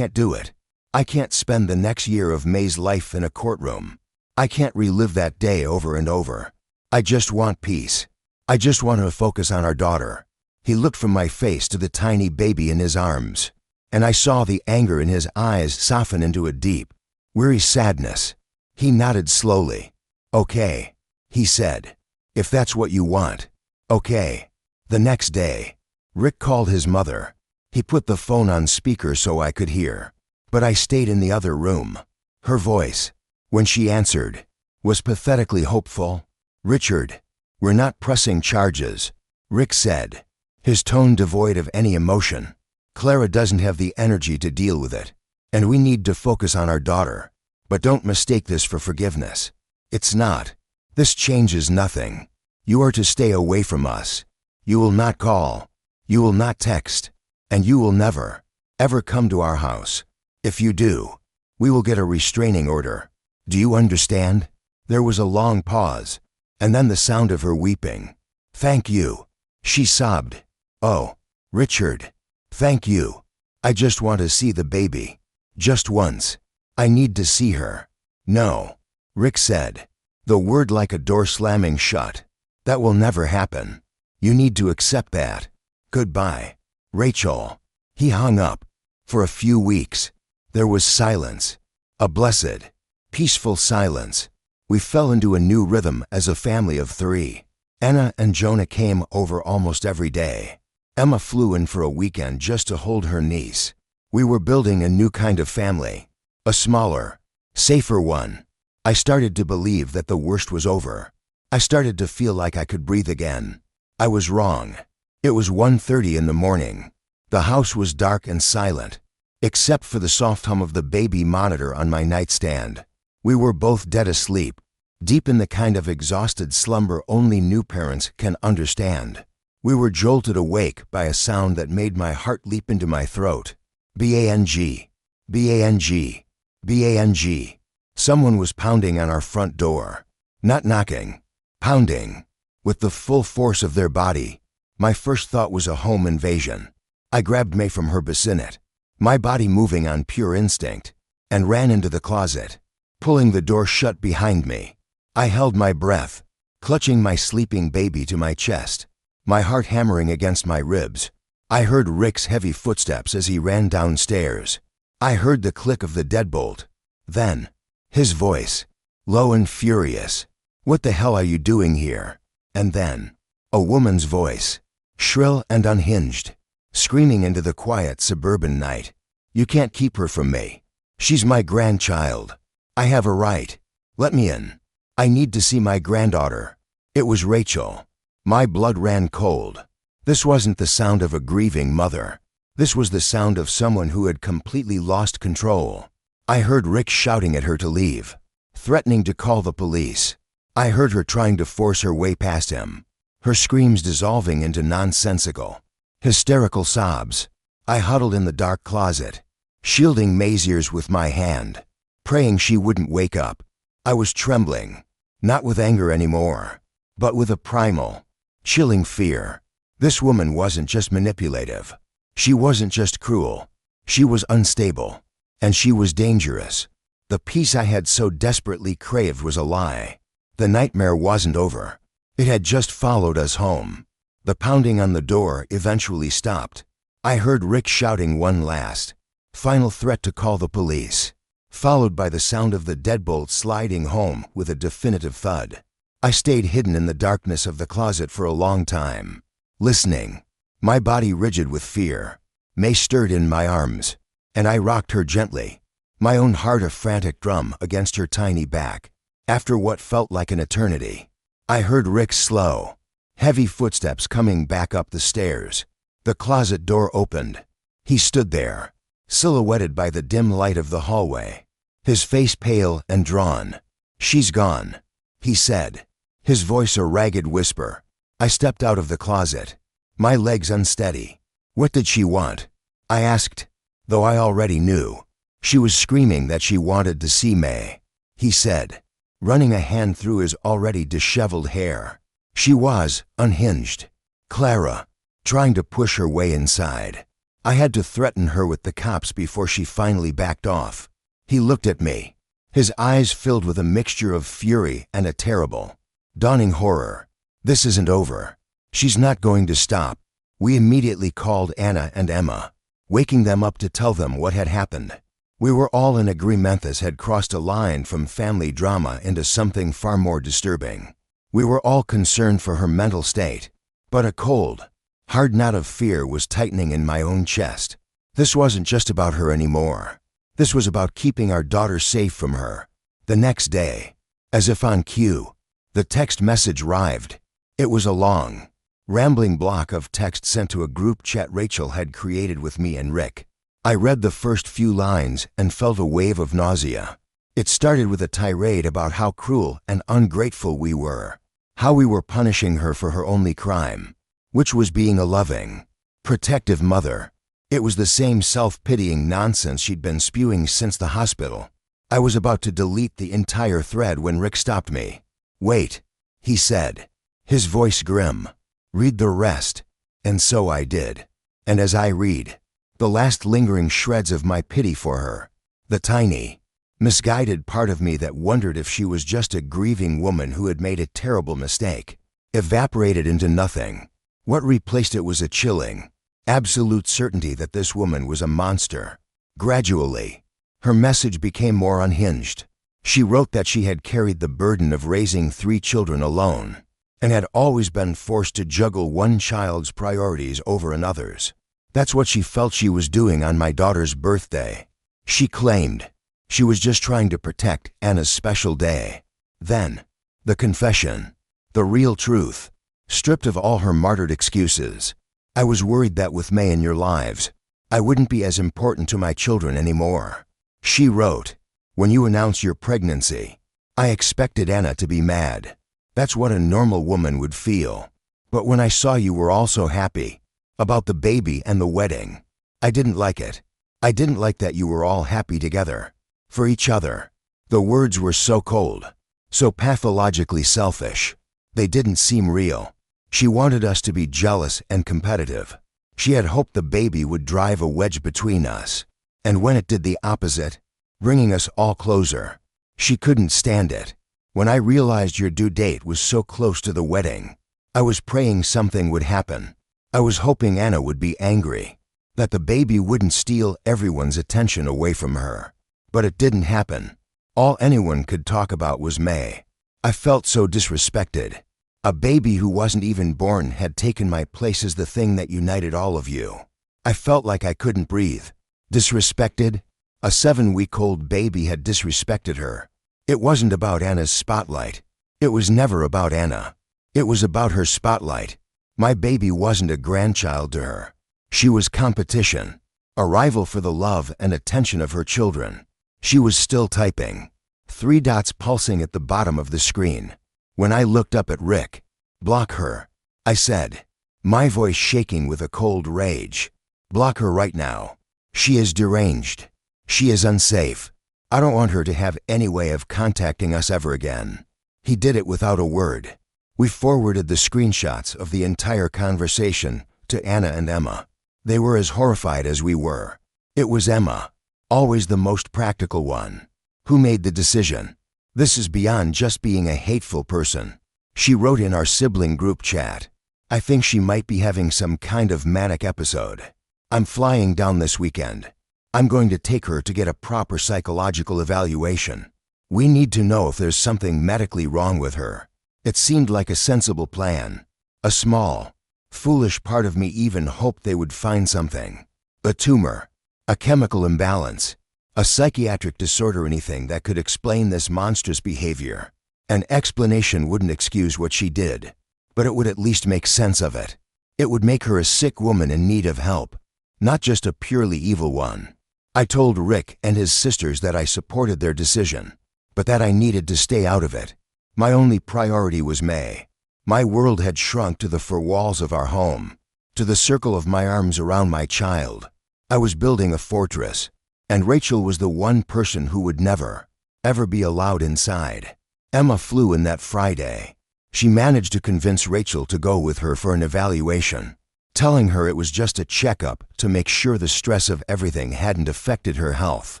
do it. I can't spend the next year of May's life in a courtroom. I can't relive that day over and over. I just want peace. I just want to focus on our daughter. He looked from my face to the tiny baby in his arms, and I saw the anger in his eyes soften into a deep, weary sadness. He nodded slowly. Okay, he said. If that's what you want. Okay. The next day, Rick called his mother. He put the phone on speaker so I could hear, but I stayed in the other room. Her voice, when she answered, was pathetically hopeful. Richard, we're not pressing charges, Rick said, his tone devoid of any emotion. Clara doesn't have the energy to deal with it, and we need to focus on our daughter. But don't mistake this for forgiveness. It's not. This changes nothing. You are to stay away from us. You will not call. You will not text. And you will never, ever come to our house. If you do, We will get a restraining order. Do you understand? There was a long pause, and then the sound of her weeping. Thank you. She sobbed. Oh, Richard. Thank you. I just want to see the baby. Just once. I need to see her. No. Rick said. The word like a door slamming shut. That will never happen. You need to accept that. Goodbye. Rachel. He hung up. For a few weeks, there was silence. A blessed, peaceful silence. We fell into a new rhythm as a family of 3. Anna and Jonah came over almost every day. Emma flew in for a weekend just to hold her niece. We were building a new kind of family. A smaller, safer one. I started to believe that the worst was over. I started to feel like I could breathe again. I was wrong. It was 1:30 in the morning. The house was dark and silent, except for the soft hum of the baby monitor on my nightstand. We were both dead asleep, deep in the kind of exhausted slumber only new parents can understand. We were jolted awake by a sound that made my heart leap into my throat. Bang, bang, bang. Someone was pounding on our front door. Not knocking, pounding, with the full force of their body. My first thought was a home invasion. I grabbed May from her bassinet, my body moving on pure instinct, and ran into the closet, pulling the door shut behind me. I held my breath, clutching my sleeping baby to my chest, my heart hammering against my ribs. I heard Rick's heavy footsteps as he ran downstairs. I heard the click of the deadbolt. Then, his voice, low and furious. What the hell are you doing here? And then, a woman's voice, shrill and unhinged, screaming into the quiet suburban night. You can't keep her from me. She's my grandchild. I have a right. Let me in. I need to see my granddaughter. It was Rachel. My blood ran cold. This wasn't the sound of a grieving mother. This was the sound of someone who had completely lost control. I heard Rick shouting at her to leave, threatening to call the police. I heard her trying to force her way past him, her screams dissolving into nonsensical, hysterical sobs. I huddled in the dark closet, shielding May's ears with my hand, praying she wouldn't wake up. I was trembling, not with anger anymore, but with a primal, chilling fear. This woman wasn't just manipulative. She wasn't just cruel. She was unstable, and she was dangerous. The peace I had so desperately craved was a lie. The nightmare wasn't over. It had just followed us home. The pounding on the door eventually stopped. I heard Rick shouting one last, final threat to call the police, followed by the sound of the deadbolt sliding home with a definitive thud. I stayed hidden in the darkness of the closet for a long time, listening, my body rigid with fear. May stirred in my arms, and I rocked her gently, my own heart a frantic drum against her tiny back. After what felt like an eternity, I heard Rick's slow, heavy footsteps coming back up the stairs. The closet door opened. He stood there, silhouetted by the dim light of the hallway, his face pale and drawn. She's gone, he said, his voice a ragged whisper. I stepped out of the closet, my legs unsteady. What did she want? I asked, though I already knew. She was screaming that she wanted to see May, he said, running a hand through his already disheveled hair. She was unhinged. Clara, trying to push her way inside. I had to threaten her with the cops before she finally backed off. He looked at me, his eyes filled with a mixture of fury and a terrible, dawning horror. This isn't over. She's not going to stop. We immediately called Anna and Emma, waking them up to tell them what had happened. We were all in agreement this had crossed a line from family drama into something far more disturbing. We were all concerned for her mental state, but a cold, hard knot of fear was tightening in my own chest. This wasn't just about her anymore. This was about keeping our daughter safe from her. The next day, as if on cue, the text message arrived. It was a long, rambling block of text sent to a group chat Rachel had created with me and Rick. I read the first few lines and felt a wave of nausea. It started with a tirade about how cruel and ungrateful we were, how we were punishing her for her only crime, which was being a loving, protective mother. It was the same self-pitying nonsense she'd been spewing since the hospital. I was about to delete the entire thread when Rick stopped me. "Wait," he said, his voice grim. "Read the rest." And so I did. And as I read, the last lingering shreds of my pity for her, the tiny, misguided part of me that wondered if she was just a grieving woman who had made a terrible mistake, evaporated into nothing. What replaced it was a chilling, absolute certainty that this woman was a monster. Gradually, her message became more unhinged. She wrote that she had carried the burden of raising 3 children alone, and had always been forced to juggle one child's priorities over another's. That's what she felt she was doing on my daughter's birthday. She claimed she was just trying to protect Anna's special day. Then, the confession, the real truth, stripped of all her martyred excuses. "I was worried that with May in your lives, I wouldn't be as important to my children anymore." She wrote, "When you announced your pregnancy, I expected Anna to be mad. That's what a normal woman would feel. But when I saw you were all so happy about the baby and the wedding, I didn't like it. I didn't like that you were all happy together, for each other." The words were so cold, so pathologically selfish. They didn't seem real. She wanted us to be jealous and competitive. She had hoped the baby would drive a wedge between us. And when it did the opposite, bringing us all closer, she couldn't stand it. "When I realized your due date was so close to the wedding, I was praying something would happen. I was hoping Anna would be angry, that the baby wouldn't steal everyone's attention away from her. But it didn't happen. All anyone could talk about was May. I felt so disrespected. A baby who wasn't even born had taken my place as the thing that united all of you. I felt like I couldn't breathe. Disrespected? A 7-week-old baby had disrespected her. It wasn't about Anna's spotlight. It was never about Anna. It was about her spotlight. My baby wasn't a grandchild to her. She was competition, a rival for the love and attention of her children." She was still typing, 3 dots pulsing at the bottom of the screen. When I looked up at Rick, "Block her," I said, my voice shaking with a cold rage. "Block her right now. She is deranged. She is unsafe. I don't want her to have any way of contacting us ever again." He did it without a word. We forwarded the screenshots of the entire conversation to Anna and Emma. They were as horrified as we were. It was Emma, always the most practical one, who made the decision. "This is beyond just being a hateful person," she wrote in our sibling group chat. "I think she might be having some kind of manic episode. I'm flying down this weekend. I'm going to take her to get a proper psychological evaluation. We need to know if there's something medically wrong with her." It seemed like a sensible plan. A small, foolish part of me even hoped they would find something. A tumor, a chemical imbalance, a psychiatric disorder, anything that could explain this monstrous behavior. An explanation wouldn't excuse what she did, but it would at least make sense of it. It would make her a sick woman in need of help, not just a purely evil one. I told Rick and his sisters that I supported their decision, but that I needed to stay out of it. My only priority was May. My world had shrunk to the 4 walls of our home, to the circle of my arms around my child. I was building a fortress, and Rachel was the one person who would never, ever be allowed inside. Emma flew in that Friday. She managed to convince Rachel to go with her for an evaluation, telling her it was just a checkup to make sure the stress of everything hadn't affected her health.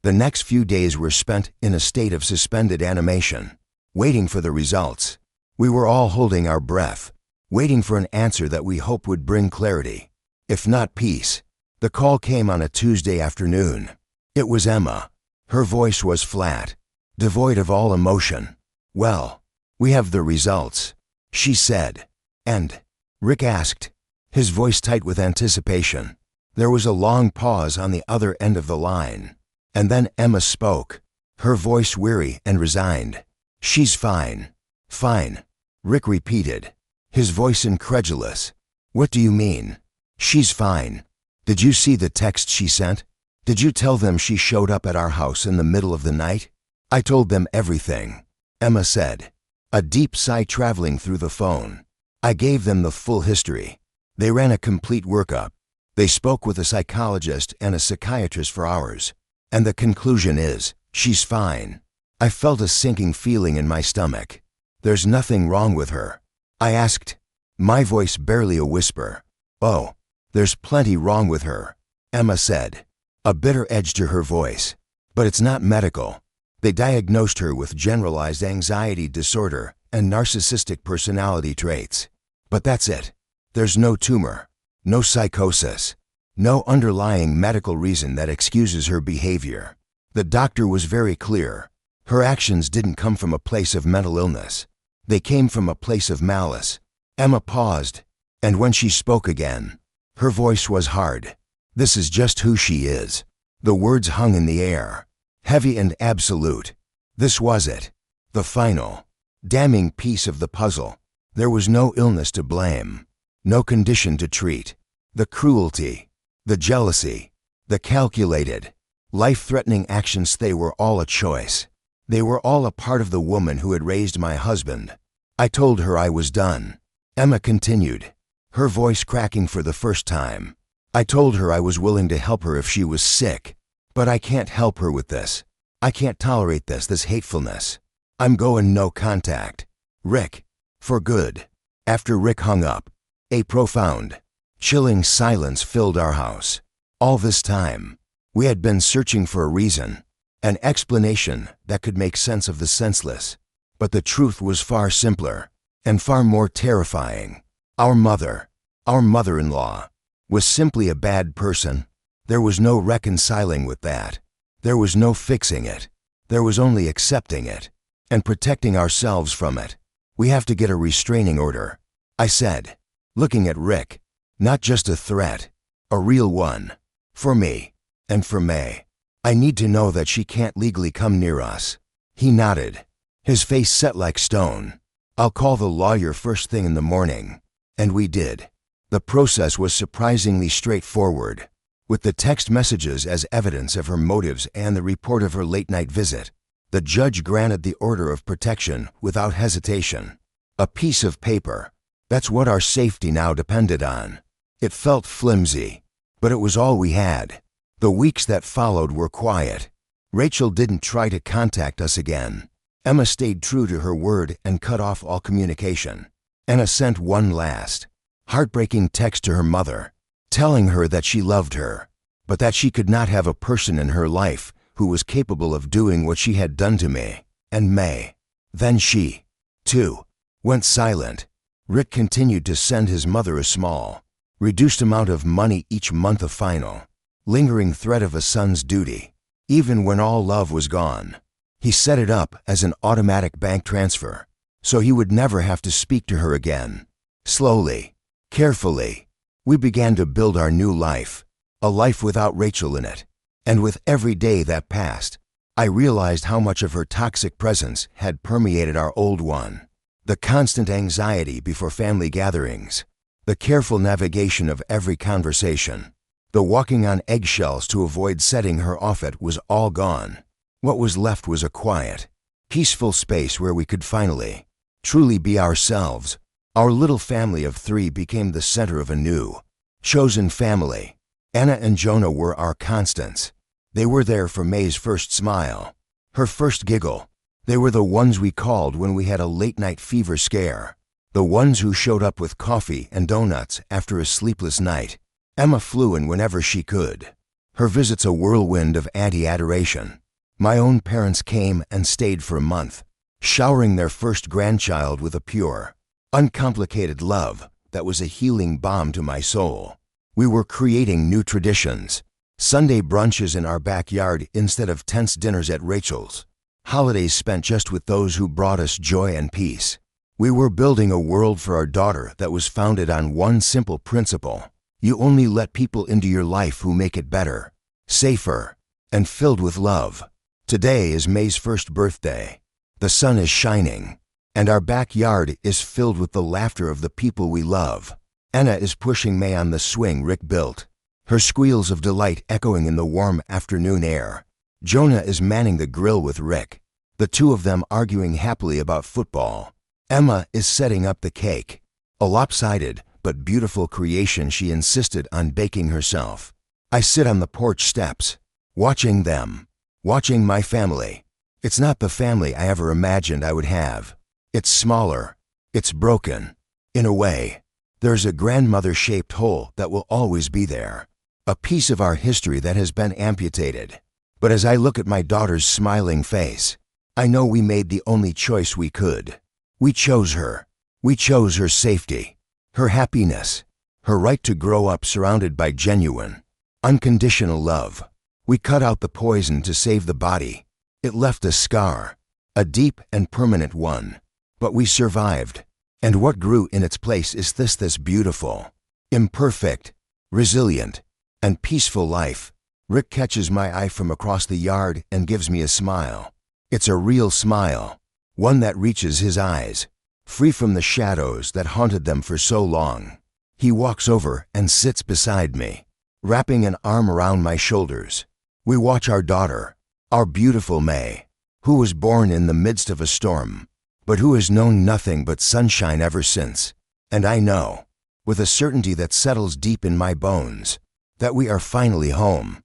The next few days were spent in a state of suspended animation, waiting for the results. We were all holding our breath, waiting for an answer that we hoped would bring clarity, if not peace. The call came on a Tuesday afternoon. It was Emma. Her voice was flat, devoid of all emotion. "Well, we have the results," she said. "And?" Rick asked, his voice tight with anticipation. There was a long pause on the other end of the line, and then Emma spoke, her voice weary and resigned. "She's fine." "Fine," Rick repeated, his voice incredulous. "What do you mean? She's fine? Did you see the text she sent? Did you tell them she showed up at our house in the middle of the night?" "I told them everything," Emma said, a deep sigh traveling through the phone. "I gave them the full history. They ran a complete workup. They spoke with a psychologist and a psychiatrist for hours. And the conclusion is, she's fine. I felt a sinking feeling in my stomach. There's nothing wrong with her. I asked, my voice barely a whisper. Oh, there's plenty wrong with her, Emma said, a bitter edge to her voice. But it's not medical. They diagnosed her with generalized anxiety disorder and narcissistic personality traits. But that's it. There's no tumor, no psychosis, no underlying medical reason that excuses her behavior. The doctor was very clear. Her actions didn't come from a place of mental illness. They came from a place of malice. Emma paused, and when she spoke again, her voice was hard. This is just who she is. The words hung in the air, heavy and absolute. This was it. The final, damning piece of the puzzle. There was no illness to blame, no condition to treat. The cruelty, the jealousy, the calculated, life-threatening actions, they were all a choice. They were all a part of the woman who had raised my husband. I told her I was done. Emma continued, her voice cracking for the first time. I told her I was willing to help her if she was sick, but I can't help her with this. I can't tolerate this hatefulness. I'm going no contact. Rick, for good. After Rick hung up, a profound, chilling silence filled our house. All this time, we had been searching for a reason, an explanation that could make sense of the senseless. But the truth was far simpler and far more terrifying. Our mother-in-law, was simply a bad person. There was no reconciling with that. There was no fixing it. There was only accepting it and protecting ourselves from it. We have to get a restraining order, I said, looking at Rick. Not just a threat, a real one. For me, and for May. I need to know that she can't legally come near us. He nodded, his face set like stone. I'll call the lawyer first thing in the morning. And we did. The process was surprisingly straightforward, with the text messages as evidence of her motives and the report of her late-night visit. The judge granted the order of protection without hesitation. A piece of paper. That's what our safety now depended on. It felt flimsy, but it was all we had. The weeks that followed were quiet. Rachel didn't try to contact us again. Emma stayed true to her word and cut off all communication. Anna sent one last, heartbreaking text to her mother, telling her that she loved her, but that she could not have a person in her life who was capable of doing what she had done to me and May. Then she, too, went silent. Rick continued to send his mother a small, reduced amount of money each month, a final, lingering threat of a son's duty. Even when all love was gone, he set it up as an automatic bank transfer, so he would never have to speak to her again. Slowly, carefully, we began to build our new life, a life without Rachel in it. And with every day that passed, I realized how much of her toxic presence had permeated our old one. The constant anxiety before family gatherings, the careful navigation of every conversation, the walking on eggshells to avoid setting her off, it was all gone. What was left was a quiet, peaceful space where we could finally, truly be ourselves. Our little family of 3 became the center of a new, chosen family. Anna and Jonah were our constants. They were there for May's first smile, her first giggle. They were the ones we called when we had a late-night fever scare, the ones who showed up with coffee and donuts after a sleepless night. Emma flew in whenever she could, her visits a whirlwind of anti-adoration. My own parents came and stayed for a month, showering their first grandchild with a pure, uncomplicated love that was a healing balm to my soul. We were creating new traditions, Sunday brunches in our backyard instead of tense dinners at Rachel's, holidays spent just with those who brought us joy and peace. We were building a world for our daughter that was founded on one simple principle: you only let people into your life who make it better, safer, and filled with love. Today is May's first birthday. The sun is shining, and our backyard is filled with the laughter of the people we love. Anna is pushing May on the swing Rick built, her squeals of delight echoing in the warm afternoon air. Jonah is manning the grill with Rick, the two of them arguing happily about football. Emma is setting up the cake, a lopsided but beautiful creation she insisted on baking herself. I sit on the porch steps, watching them, watching my family. It's not the family I ever imagined I would have. It's smaller. It's broken. In a way, there's a grandmother-shaped hole that will always be there, a piece of our history that has been amputated. But as I look at my daughter's smiling face, I know we made the only choice we could. We chose her. We chose her safety, her happiness, her right to grow up surrounded by genuine, unconditional love. We cut out the poison to save the body. It left a scar, a deep and permanent one. But we survived. And what grew in its place is this beautiful, imperfect, resilient, and peaceful life. Rick catches my eye from across the yard and gives me a smile. It's a real smile, one that reaches his eyes, free from the shadows that haunted them for so long. He walks over and sits beside me, wrapping an arm around my shoulders. We watch our daughter, our beautiful May, who was born in the midst of a storm, but who has known nothing but sunshine ever since. And I know, with a certainty that settles deep in my bones, that we are finally home.